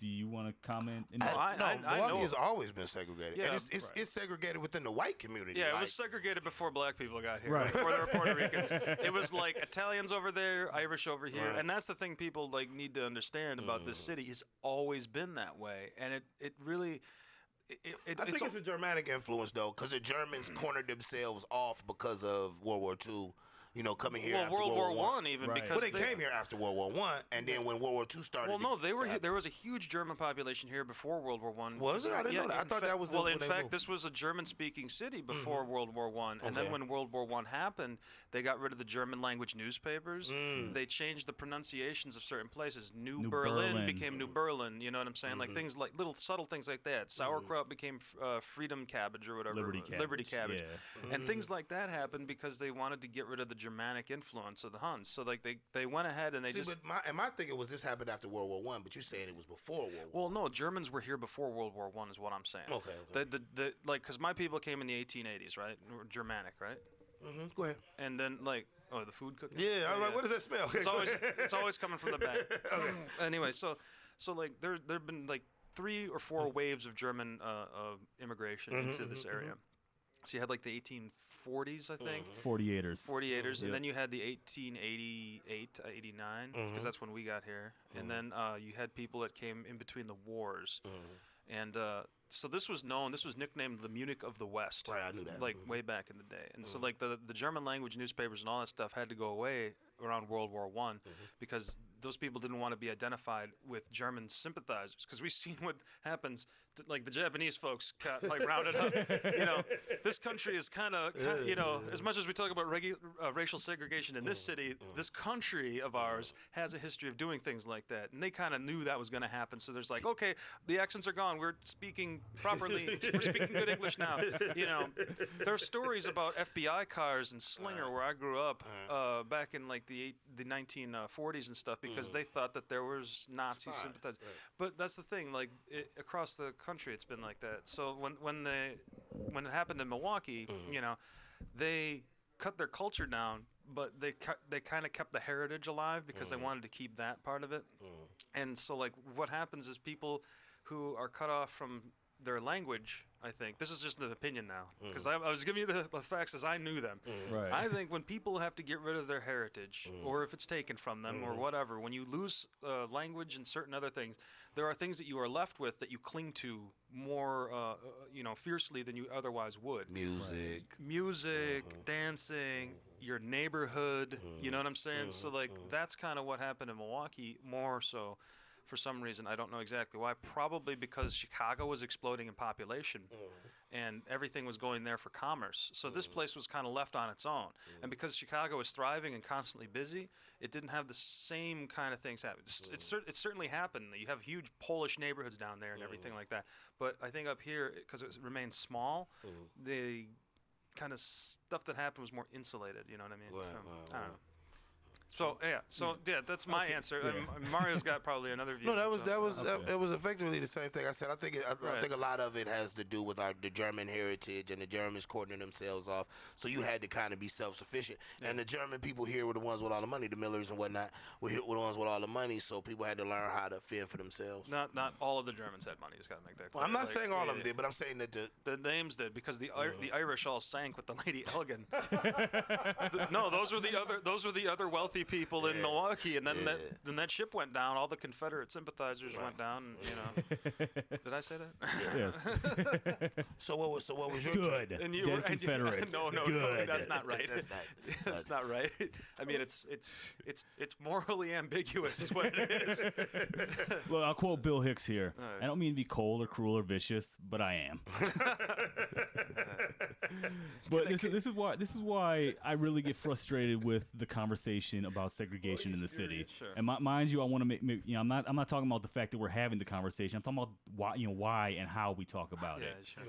do you want to comment? Milwaukee has always been segregated. Yeah, and it's segregated within the white community. Yeah, it was segregated before black people got here. Right. Before there were Puerto Ricans. It was like Italians over there, Irish over here. Right. And that's the thing people need to understand about this city. It's always been that way. And it really... I think it's a Germanic influence, though, because the Germans cornered themselves off because of World War II. Coming here after World War One, even right. because they came here after World War One, and then when World War II started. Well, no, they were here. There was a huge German population here before World War One. Was there? I didn't know that. I thought that was. Well, in fact, this was a German-speaking city before World War One, and then when World War One happened, they got rid of the German language newspapers. They changed the pronunciations of certain places. New Berlin became New Berlin. You know what I'm saying? Like things like little subtle things like that. Sauerkraut became Freedom Cabbage or whatever. Liberty Cabbage. Yeah. And things like that happened because they wanted to get rid of the Germanic influence of the Huns. So they went ahead and they but my thinking was this happened after World War One, but you're saying it was before World War. Well, no, Germans were here before World War One, is what I'm saying. Okay. Because my people came in the 1880s, right? Germanic, right? Go ahead. And then the food cooking. Yeah, I was like, what does that smell? It's always coming from the back. Anyway, so there've been 3 or 4 waves of German immigration into this area. So you had the 1840s, I think. 48ers. And then you had the 1888, 89, because that's when we got here. And then you had people that came in between the wars. And so this was nicknamed the Munich of the West. Right, I knew that. Way back in the day. And so the German language newspapers and all that stuff had to go away around World War One because those people didn't want to be identified with German sympathizers, because we've seen what happens to, like, the Japanese folks got like rounded up. You know, this country is kind of, you know, as much as we talk about racial segregation in this city, this country of ours has a history of doing things like that, and they kind of knew that was going to happen. So there's like, okay, the accents are gone. We're speaking properly. We're speaking good English now. You know, there are stories about FBI cars in Slinger, where I grew up, back in like the 1940s and stuff, because they thought that there was Nazi sympathizers. But that's the thing, like across the country, it's been like that. So when it happened in Milwaukee, you know, they cut their culture down, but they kind of kept the heritage alive because they wanted to keep that part of it. And so like what happens is people who are cut off from their language, I think, this is just an opinion now, because I was giving you the facts as I knew them. Right. I think when people have to get rid of their heritage, or if it's taken from them, or whatever, when you lose language and certain other things, there are things that you are left with that you cling to more, you know, fiercely than you otherwise would. Music, dancing, your neighborhood. You know what I'm saying? So like that's kind of what happened in Milwaukee, more so. For some reason, I don't know exactly why. Probably because Chicago was exploding in population, and everything was going there for commerce. So this place was kind of left on its own. And because Chicago was thriving and constantly busy, it didn't have the same kind of things happen. It certainly happened. You have huge Polish neighborhoods down there and everything like that. But I think up here, because it remained small, the kind of stuff that happened was more insulated. You know what I mean? I don't know. So that's my answer. Mario's got probably another view. No, that was effectively the same thing I said. I think a lot of it has to do with the German heritage and the Germans cordoning themselves off. So you had to kind of be self-sufficient. And the German people here were the ones with all the money, the Millers and whatnot, were the ones with all the money. So people had to learn how to fend for themselves. Not all of the Germans had money. Just got to make that clear. Well, I'm not saying all of them did, but I'm saying that the names did, because the Irish all sank with the Lady Elgin. No, those were the other wealthy people in Milwaukee, and then that ship went down. All the Confederate sympathizers went down. And, you know, did I say that? Yes. So what was your good? Take? And you were Confederates. No, that's not right. That's not right. I mean, it's morally ambiguous, is what it is. Look, I'll quote Bill Hicks here. Right. I don't mean to be cold or cruel or vicious, but I am. But this is why I really get frustrated with the conversation about segregation in the city. Sure. And mind you, I want to make you know, I'm not talking about the fact that we're having the conversation. I'm talking about why and how we talk about it. Sure.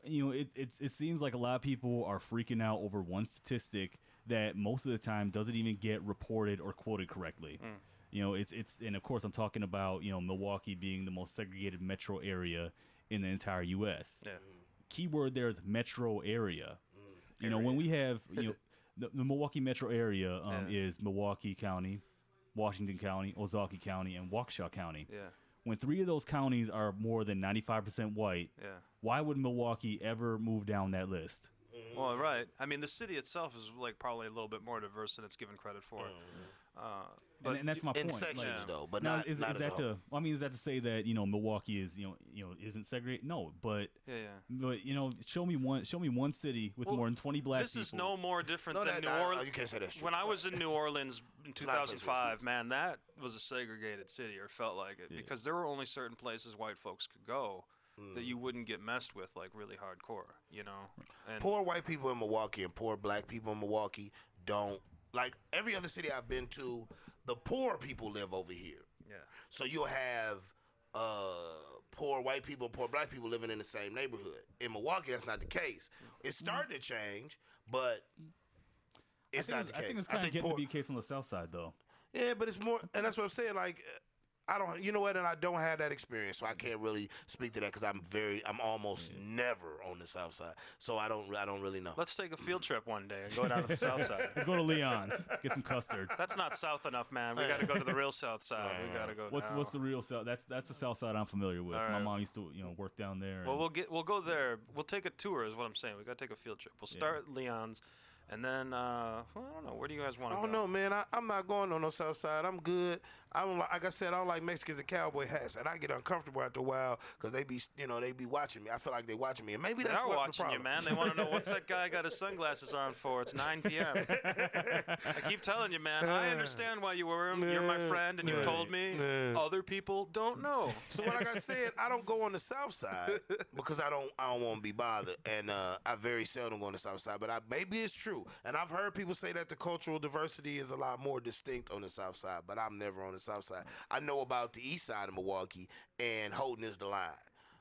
You know, it seems like a lot of people are freaking out over one statistic that most of the time doesn't even get reported or quoted correctly. You know, it's and of course I'm talking about, you know, Milwaukee being the most segregated metro area in the entire U.S. Yeah. Keyword there is metro area. You know, when we have, you know, the Milwaukee metro area is Milwaukee County, Washington County, Ozaukee County, and Waukesha County. Yeah. When 3 of those counties are more than 95% white, why would Milwaukee ever move down that list? Well, right. I mean, the city itself is like probably a little bit more diverse than it's given credit for. But and that's my point. In sections, though, but now, not is as that a whole. I mean, is that to say that, you know, Milwaukee is you know isn't segregated? No, but but you know, show me one city with more than 20 black people. This is no more different than New Orleans. You can't say that's true. When I was in New Orleans in 2005, man, that was a segregated city, or felt like it, because there were only certain places white folks could go that you wouldn't get messed with, like really hardcore, you know. And poor white people in Milwaukee and poor black people in Milwaukee don't, like every other city I've been to, the poor people live over here. Yeah. So you'll have poor white people and poor black people living in the same neighborhood. In Milwaukee, that's not the case. It's starting to change, but it's not the case. I think it's kind of getting to be a case on the south side, though. Yeah, but it's more, and that's what I'm saying. Like, I don't, you know what? And I don't have that experience, so I can't really speak to that because I'm almost never on the south side, so I don't really know. Let's take a field trip one day and go down to the south side. Let's go to Leon's, get some custard. That's not south enough, man. We got to go to the real south side. We got to go. What's the real south? That's the south side I'm familiar with. My mom used to work down there. Well, we'll go there. We'll take a tour, is what I'm saying. We got to take a field trip. We'll start at Leon's. And then, well, I don't know. Where do you guys want to go? Oh, no, man. I'm not going on no south side. I'm good. like I said, I don't like Mexicans in cowboy hats, and I get uncomfortable after a while because they be watching me. I feel like they watching me, and maybe that's what the problem. They're watching you, man. They want to know what's that guy got his sunglasses on for. It's 9 p.m. I keep telling you, man. I understand why you wear them. You're my friend, and you told me. Other people don't know. So like I said, I don't go on the South Side because I don't want to be bothered, and I very seldom go on the South Side. But maybe it's true, and I've heard people say that the cultural diversity is a lot more distinct on the South Side, but I'm never on the South Side. I know about the East Side of Milwaukee, and Houghton is the line.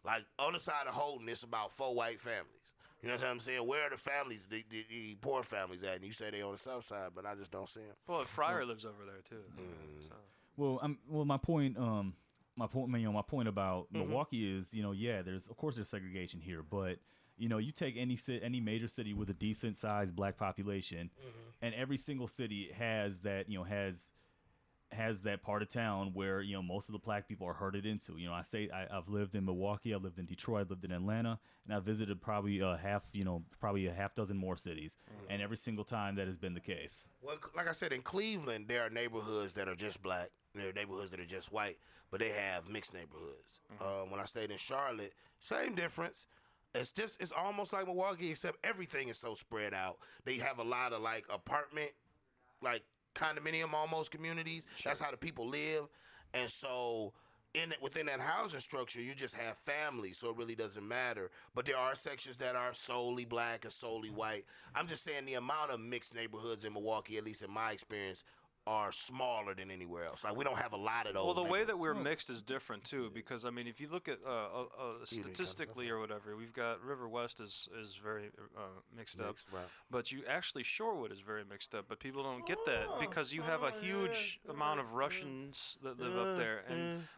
Like on the side of Houghton, it's about 4 white families. You know what I'm saying? Where are the families, the poor families at? And you say they on the South Side, but I just don't see them. Well, Fryer lives over there too. So. Well, my point about Milwaukee is, there's segregation here, but you take any major city with a decent sized black population, and every single city has that has that part of town where most of the black people are herded into. I've lived in Milwaukee, I've lived in Detroit, I've lived in Atlanta, and I've visited probably a half dozen more cities, and every single time that has been the case. Well, like I said, in Cleveland, there are neighborhoods that are just black, there are neighborhoods that are just white, but they have mixed neighborhoods. When I stayed in Charlotte, same difference. It's almost like Milwaukee, except everything is so spread out. They have a lot of like apartment, like condominium almost communities. Sure. That's how the people live, and so within that housing structure, you just have families, so it really doesn't matter. But there are sections that are solely black and solely white. I'm just saying the amount of mixed neighborhoods in Milwaukee, at least in my experience, are smaller than anywhere else. Like we don't have a lot of those. Well, the way that we're mixed is different too, because I mean, if you look at statistically or whatever, we've got riverwest is very mixed up, right. But you actually Shorewood is very mixed up, but people don't get that because you have a huge amount of Russians that live up there,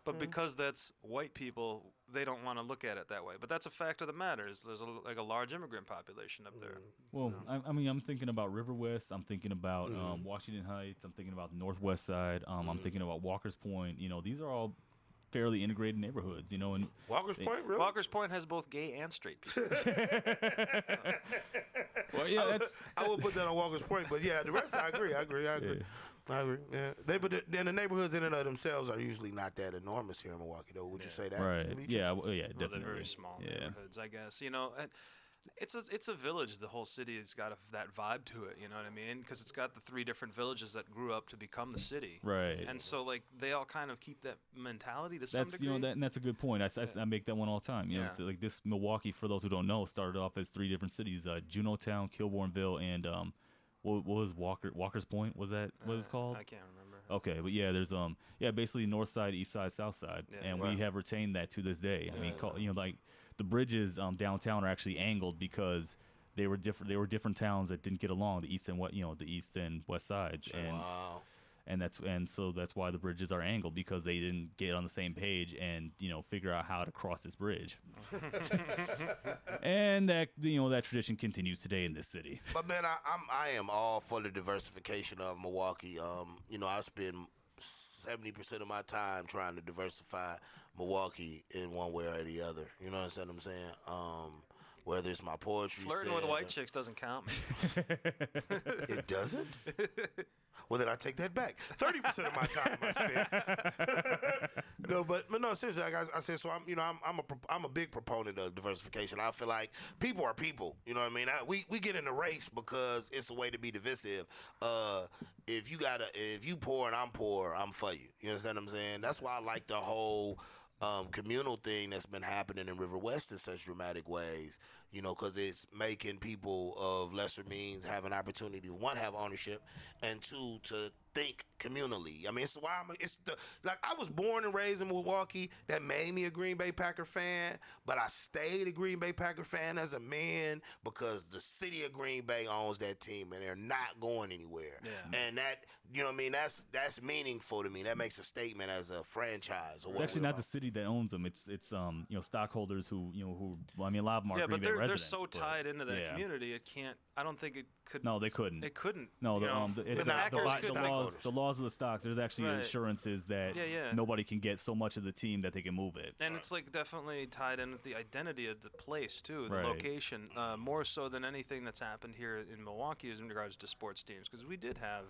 but because that's white people, they don't want to look at it that way. But that's a fact of the matter. There's a large immigrant population up there. Well, I mean, I'm thinking about Riverwest. I'm thinking about Washington Heights. I'm thinking about the Northwest Side. I'm thinking about Walker's Point. These are all fairly integrated neighborhoods. And Walker's Point, really? Walker's Point has both gay and straight people. Well, yeah, I would put that on Walker's Point, but yeah, the rest I agree. Yeah. I agree. Yeah. But then the neighborhoods in and of themselves are usually not that enormous here in Milwaukee, though. Would you say that? Right. Yeah. Yeah. Definitely. Well, they're very small neighborhoods, I guess. And it's a village. The whole city has got that vibe to it. You know what I mean? Because it's got the 3 different villages that grew up to become the city. Right. And so like they all kind of keep that mentality to some degree. And that's a good point. I make that one all the time. Like this Milwaukee, for those who don't know, started off as 3 different cities: Juneautown, Kilbourneville, and what was Walker's Point? Was that what it was called? I can't remember. Okay, but yeah, there's basically north side, east side, south side, and we have retained that to this day. I mean, like the bridges downtown are actually angled because they were different. They were different towns that didn't get along, the east and the east and west sides, and so that's why the bridges are angled, because they didn't get on the same page and figure out how to cross this bridge. And that that tradition continues today in this city. But man, I am all for the diversification of Milwaukee. I spend 70% of my time trying to diversify Milwaukee in one way or the other. You know what I'm saying? Whether it's my poetry, flirting with white chicks doesn't count. It doesn't? Well, then I take that back. 30% of my time I spend. but no, seriously, like I said, so I'm a big proponent of diversification. I feel like people are people. You know what I mean? We get in a race because it's a way to be divisive. If you poor and I'm poor, I'm for you. You understand what I'm saying? That's why I like the whole communal thing that's been happening in Riverwest in such dramatic ways, because it's making people of lesser means have an opportunity to, 1, have ownership, and 2, to think communally. I mean, it's why I was born and raised in Milwaukee. That made me a Green Bay Packer fan, but I stayed a Green Bay Packer fan as a man because the city of Green Bay owns that team and they're not going anywhere. Yeah. And that, that's meaningful to me. That makes a statement as a franchise. It's actually not the city that owns them. It's stockholders who a lot of them are Green Bay residents. They're so tied into that community. It can't. I don't think it could. No, they couldn't. It couldn't. No, the laws of the stocks. There's actually insurances that nobody can get so much of the team that they can move it. And it's like definitely tied in with the identity of the place too, the location, more so than anything that's happened here in Milwaukee is in regards to sports teams, because we did have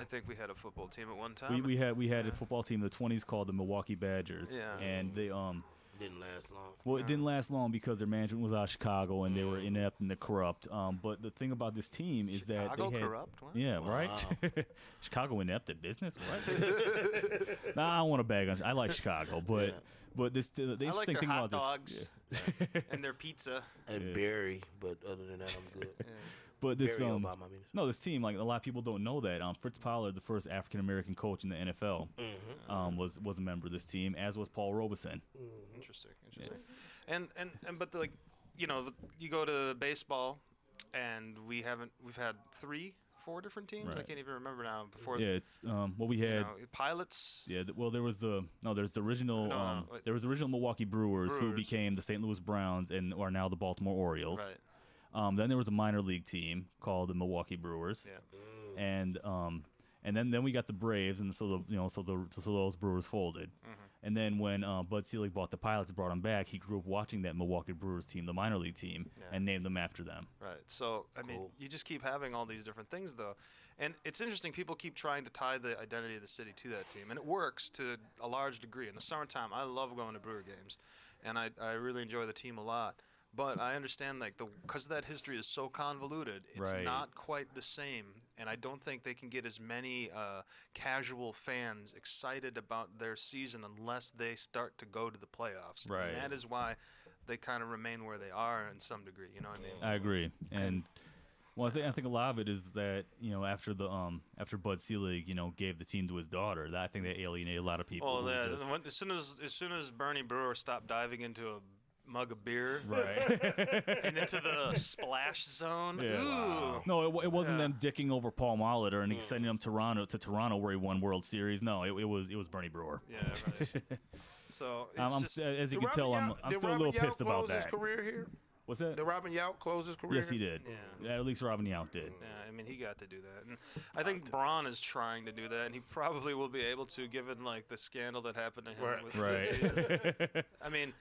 I think we had a football team at one time. We had a football team in the 20s called the Milwaukee Badgers. Yeah. And they didn't last long. Well, it didn't last long because their management was out of Chicago and they were inept and corrupt. But the thing about this team is that Chicago they had corrupt? What? Yeah, Wow. right. Chicago inept at business. What? Nah, I don't want to bag on. I like Chicago, but this the I like interesting their thing hot about dogs this. and their pizza. And Barry, but other than that, I'm good. But this Barry Obama, I mean. no, this team, like a lot of people don't know that Fritz Pollard, the first African American coach in the NFL, was a member of this team, as was Paul Robeson. Interesting. Yes. And but you go to baseball, and we've had 4 different teams. Right. I can't even remember now. Before it's we had pilots. Yeah, there's the original there was the original Milwaukee Brewers who became the St. Louis Browns and are now the Baltimore Orioles. Right. Then there was a minor league team called the Milwaukee Brewers. Yeah. And then we got the Braves, and so those Brewers folded. And then when Bud Selig bought the Pilots and brought them back, he grew up watching that Milwaukee Brewers team, the minor league team, and named them after them. Right. So, I mean, you just keep having all these different things, though. And it's interesting. People keep trying to tie the identity of the city to that team. And it works to a large degree. In the summertime, I love going to Brewer games. And I really enjoy the team a lot. But I understand, because that history is so convoluted, it's not quite the same. And I don't think they can get as many casual fans excited about their season unless they start to go to the playoffs. Right. And that is why they kind of remain where they are in some degree. You know what I mean? I agree. And well, I think a lot of it is that after Bud Selig gave the team to his daughter, I think they alienated a lot of people. Well, as soon as Bernie Brewer stopped diving into a mug of beer, and into the splash zone. Yeah. Ooh. No, it wasn't them dicking over Paul Molitor and sending him to Toronto where he won World Series. No, it was Bernie Brewer. Yeah, right. So as you can tell, I'm still a little pissed about that. Did Robin Yount close his career here? What's that? Did Robin Yount close his career? Yes, he did. Yeah. At least Robin Yount did. Yeah, I mean, he got to do that. And I think Braun is trying to do that, and he probably will be able to, given the scandal that happened to him. Right. I mean,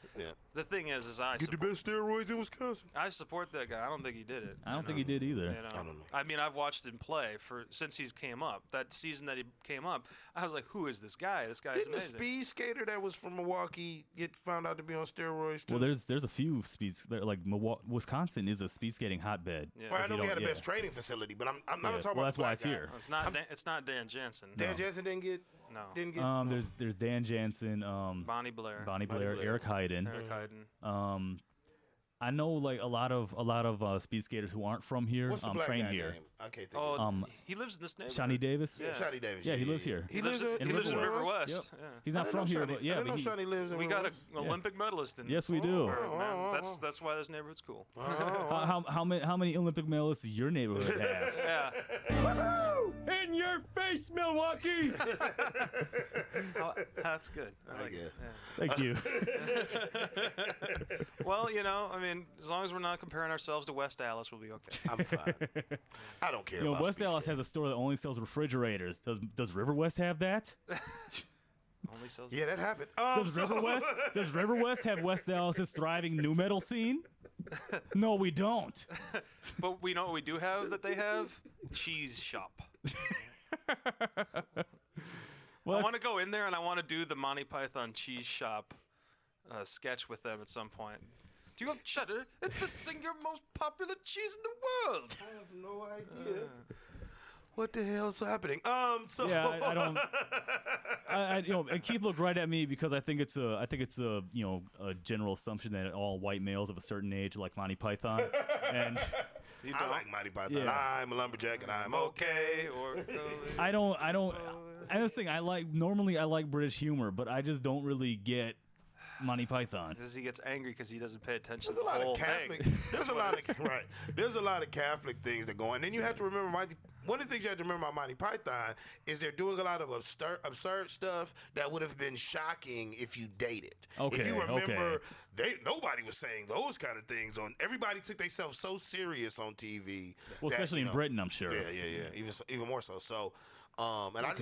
the thing is Get the best steroids in Wisconsin. I support that guy. I don't think he did it. I don't think he did either. I don't know. I mean, I've watched him play since he's came up. That season that he came up, I was like, who is this guy? This guy's Didn't amazing. the speed skater that was from Milwaukee get found out to be on steroids too? Well, there's a few speeds. Wisconsin is a speed skating hotbed. Yeah. Well, I know we had the best training facility, but I'm not talking about. That's why it's here. It's not Dan Jansen. Dan Jansen didn't get. There's Dan Jansen. Bonnie Blair. Eric Hayden. I know a lot of speed skaters who aren't from here train here. Name? I can't think of he lives in this neighborhood. Shawnee Davis. Yeah, Shawnee Davis. Yeah, he lives here. He lives in Riverwest. Yep. Yeah. He's not from here, but I know Shawnee lives in we got an Riverwest. Olympic medalist in Yes, this. we do. Man. That's why this neighborhood's cool. How many Olympic medalists does your neighborhood have? Yeah. In your face, Milwaukee! That's good. I like guess. it. Yeah. Thank you. Well, I mean, as long as we're not comparing ourselves to West Dallas, we'll be okay. I'm fine. I don't care. About West Dallas has a store that only sells refrigerators. Does Riverwest have that? Only sells. Yeah, that happened. Does Riverwest have West Dallas's thriving new metal scene? No, we don't. But we know what we do have that they have? Cheese shop. Well, I want to go in there and I want to do the Monty Python cheese shop sketch with them at some point. Do you have cheddar? It's the single most popular cheese in the world. I have no idea. What the hell's happening? So yeah, I don't. And Keith looked right at me because I think it's a general assumption that all white males of a certain age like Monty Python, and I like Monty Python. Yeah. I'm a lumberjack and I'm okay. I don't. And this thing, I like British humor, but I just don't really get Monty Python. Because he gets angry because he doesn't pay attention There's to the whole Catholic. thing. There's a lot of Catholic things that go on. And then you have to remember one of the things you have to remember about Monty Python is they're doing a lot of absurd stuff that would have been shocking if you dated. Okay. If you remember, nobody was saying those kind of things on. Everybody took themselves so serious on TV. Well, especially in Britain, I'm sure. Yeah. Even more so. So, and I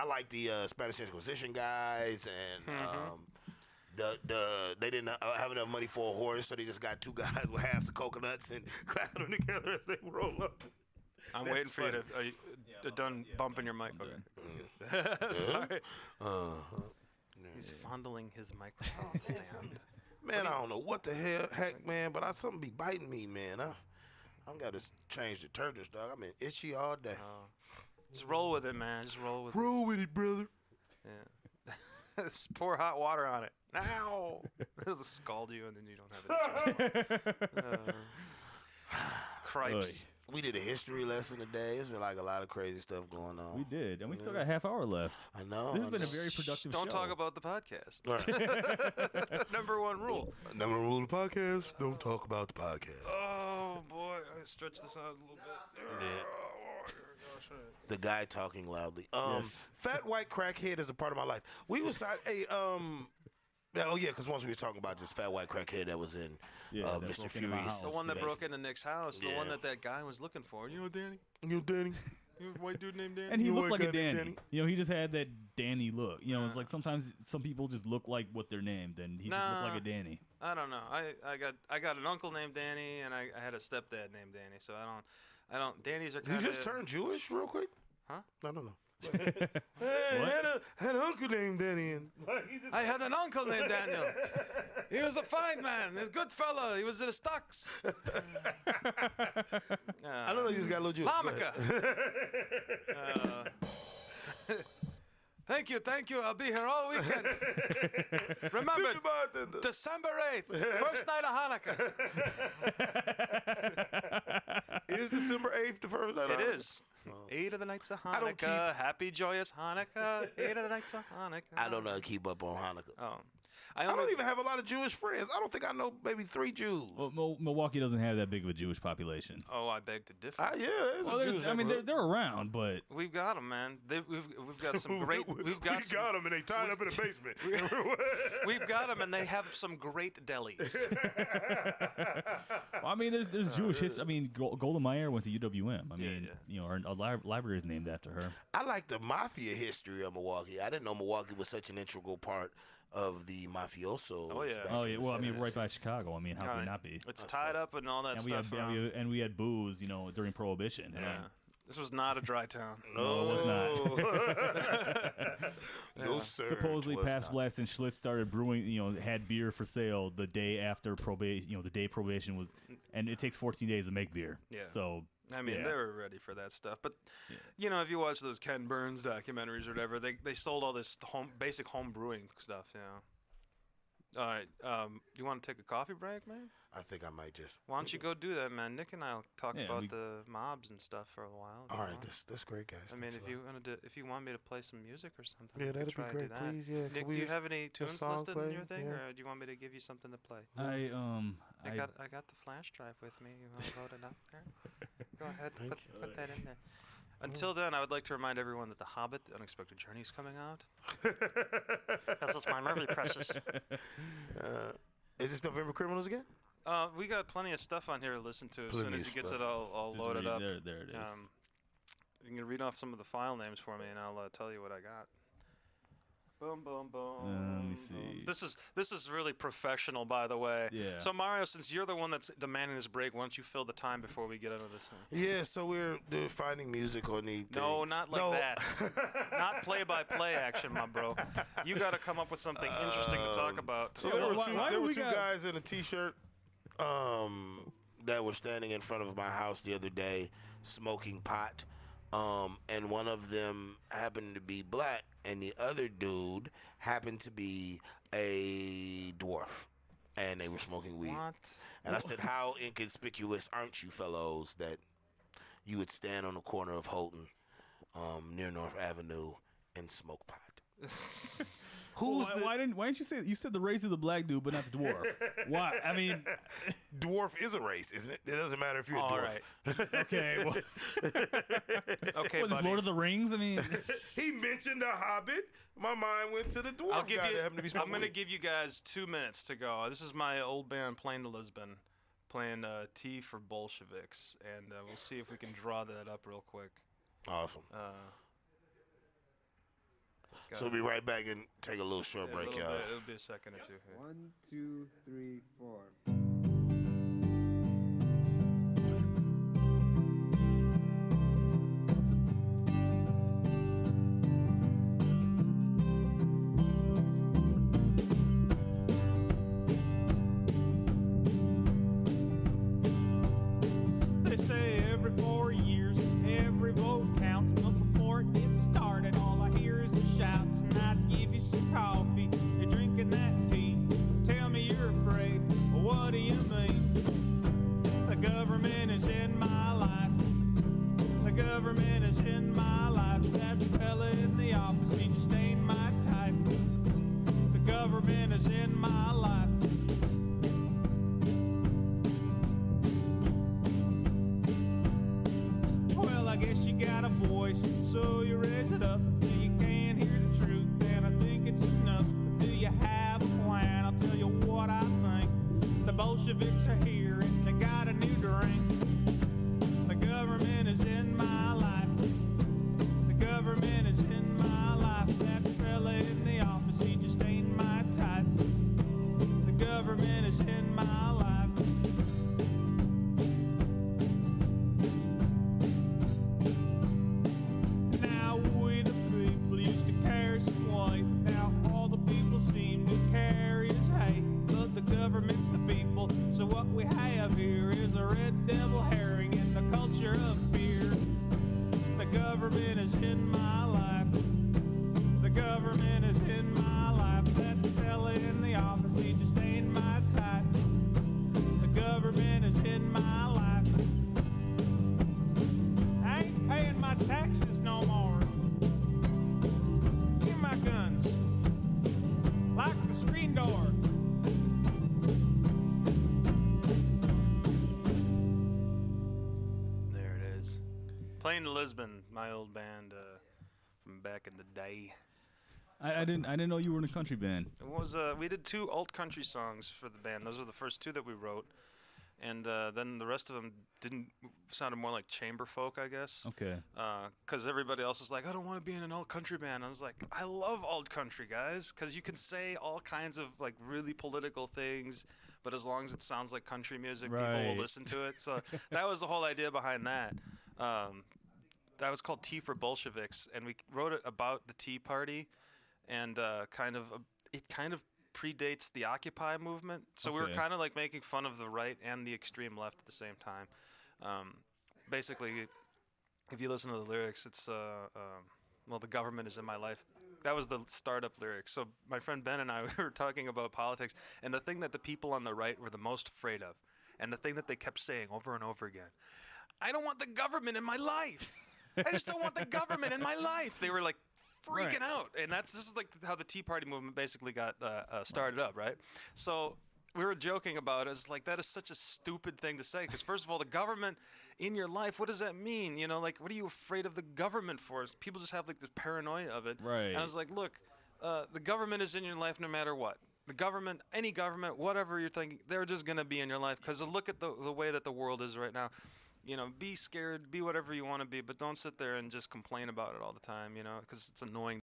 like the Spanish Inquisition guys and. They didn't have enough money for a horse, so they just got 2 guys with halves of coconuts and cracking them together as they roll up. I'm waiting for you to. done bumping your mic. Okay. Sorry. He's fondling his microphone stand. Man, I don't know what the heck, man, but something be biting me, man. I got to change detergents, dog. I've been itchy all day. Just roll with it, man. Just roll with it. Roll with it, brother. Yeah. Just pour hot water on it. Ow! It'll scald you, and then you don't have it. Cripes. We did a history lesson today. It's been like a lot of crazy stuff going on. We did, and we still got a half hour left. I know. This has been a very productive show. Don't talk about the podcast. Right. Number one rule. Number one rule of the podcast, don't talk about the podcast. Oh, boy. I stretched this out a little bit. Yeah. The guy talking loudly. Yes. Fat white crackhead is a part of my life. We was because once we were talking about this fat white crackhead that was in Mr. Furious. The one that broke into Nick's house. The one that guy was looking for. You know Danny? You know Danny? You a white dude named Danny? And he looked like a Danny. You know, he just had that Danny look. You know, it's like sometimes some people just look like what they're named, and he just looked like a Danny. I don't know. I got an uncle named Danny, and I had a stepdad named Danny. So I don't. Danny's are kind of. You just turned Jewish real quick? Huh? No. I had an uncle named Danny. I had an uncle named Daniel. He was a fine man. He's a good fella. He was in the stocks. I don't know. You just got a little Jewish. Lamika. Thank you. I'll be here all weekend. Remember, December 8th, first night of Hanukkah. Is December 8th the first night of Hanukkah? It is. 8 of the nights of Hanukkah. Happy, joyous Hanukkah. 8 of the nights of Hanukkah. I don't know how to keep up on Hanukkah. Oh. I don't even have a lot of Jewish friends. I don't think I know maybe 3 Jews. Well, Milwaukee doesn't have that big of a Jewish population. Oh, I beg to differ. They're around, but we've got them, man. We've got some great. We got them, and they tied up in the basement. We've got them, and they have some great delis. Well, I mean, there's Jewish history. I mean, Golda Meir went to UWM. I mean, you know, our library is named after her. I like the mafia history of Milwaukee. I didn't know Milwaukee was such an integral part of the mafioso. Oh yeah. Well, I mean, right by Chicago. I mean, how could it not be? It's tied up and all that and stuff. We had booze, you know, during Prohibition. Yeah. This was not a dry town. No, it was not. No, sir. Supposedly, Pabst Blast and Schlitz started brewing. You know, had beer for sale the day after probation. You know, the day probation was, and it takes 14 days to make beer. Yeah. So. I mean, they were ready for that stuff. But, you know, if you watch those Ken Burns documentaries or whatever, they sold all this basic home brewing stuff, you know. All right. You want to take a coffee break, man? I think I might just. Why don't you go do that, man? Nick and I will talk about the mobs and stuff for a while. All right. That's great, guys. I mean, if you want me to play some music or something. Yeah, that'd be great. Please, yeah. Nick, do you have any tunes listed in your thing, or do you want me to give you something to play? I got the flash drive with me. You want to load it up there? Go ahead, put that in there. Until then, I would like to remind everyone that The Hobbit: The Unexpected Journey is coming out. That's my movie, precious. Is this November Criminals again? We got plenty of stuff on here to listen to as soon as he gets it all loaded up. There it is. You can read off some of the file names for me, and I'll tell you what I got. Boom, boom, boom. Let me see. This is really professional, by the way. Yeah. So Mario, since you're the one that's demanding this break, why don't you fill the time before we get into this thing? Yeah. So we're finding music on the. No, not like that. Not play-by-play action, my bro. You got to come up with something interesting to talk about. So there were two guys in a T-shirt that were standing in front of my house the other day, smoking pot. And one of them happened to be black, and the other dude happened to be a dwarf, and they were smoking weed. What? And I said, how inconspicuous aren't you fellows that you would stand on the corner of Houghton near North Avenue and smoke pot? Why didn't you say you said the race of the black dude, but not the dwarf? Why? I mean, dwarf is a race, isn't it? It doesn't matter if you're a dwarf. All right. Okay. Well, okay, what is this, Lord of the Rings? I mean, he mentioned the Hobbit. My mind went to the dwarf guy that happened to be smoking. I'm going to give you guys 2 minutes to go. This is my old band playing to Lisbon, playing T for Bolsheviks, and we'll see if we can draw that up real quick. Awesome. So we'll be right back and take a little short break, y'all. It'll be a second or two. 1, 2, 3, 4. here and they got a new drink. The government is in my life. The government is in my life. That fella in the office, he just ain't my type. The government is in my life. Now we the people used to carry some weight, but now all the people seem to carry is hate. But the government's the people, so what we have here is a red devil herring in the culture of fear. The government is in my life. The government is in my life. That fella in the office, he just ain't my type. The government is in my life. I ain't paying my taxes no more. Give me my guns. Lock the screen door. There it is. Playing to Lisbon, my old band from back in the day. I didn't know you were in a country band. It was we did 2 alt country songs for the band. Those were the first 2 that we wrote, and then the rest of them sounded more like chamber folk, I guess. Okay. Because everybody else was like, I don't want to be in an alt country band. I was like, I love alt country, guys, because you can say all kinds of like really political things, but as long as it sounds like country music, people will listen to it. So that was the whole idea behind that. That was called Tea for Bolsheviks, and we wrote it about the Tea Party. And it kind of predates the Occupy movement, so we were kind of like making fun of the right and the extreme left at the same time. Basically, if you listen to the lyrics, it's well, the government is in my life. That was the startup lyrics. So my friend Ben and I, we were talking about politics, and the thing that the people on the right were the most afraid of, and the thing that they kept saying over and over again, I don't want the government in my life. I just don't want the government in my life. They were like freaking out, and this is like how the Tea Party movement basically got started up, right? So we were joking about it. It's like, that is such a stupid thing to say, because first of all, the government in your life, what does that mean? You know, like, what are you afraid of the government for? People just have like this paranoia of it. Right. And I was like, look, the government is in your life no matter what. The government, any government, whatever you're thinking, they're just going to be in your life, because look at the way that the world is right now. You know, be scared, be whatever you want to be, but don't sit there and just complain about it all the time, you know, because it's annoying.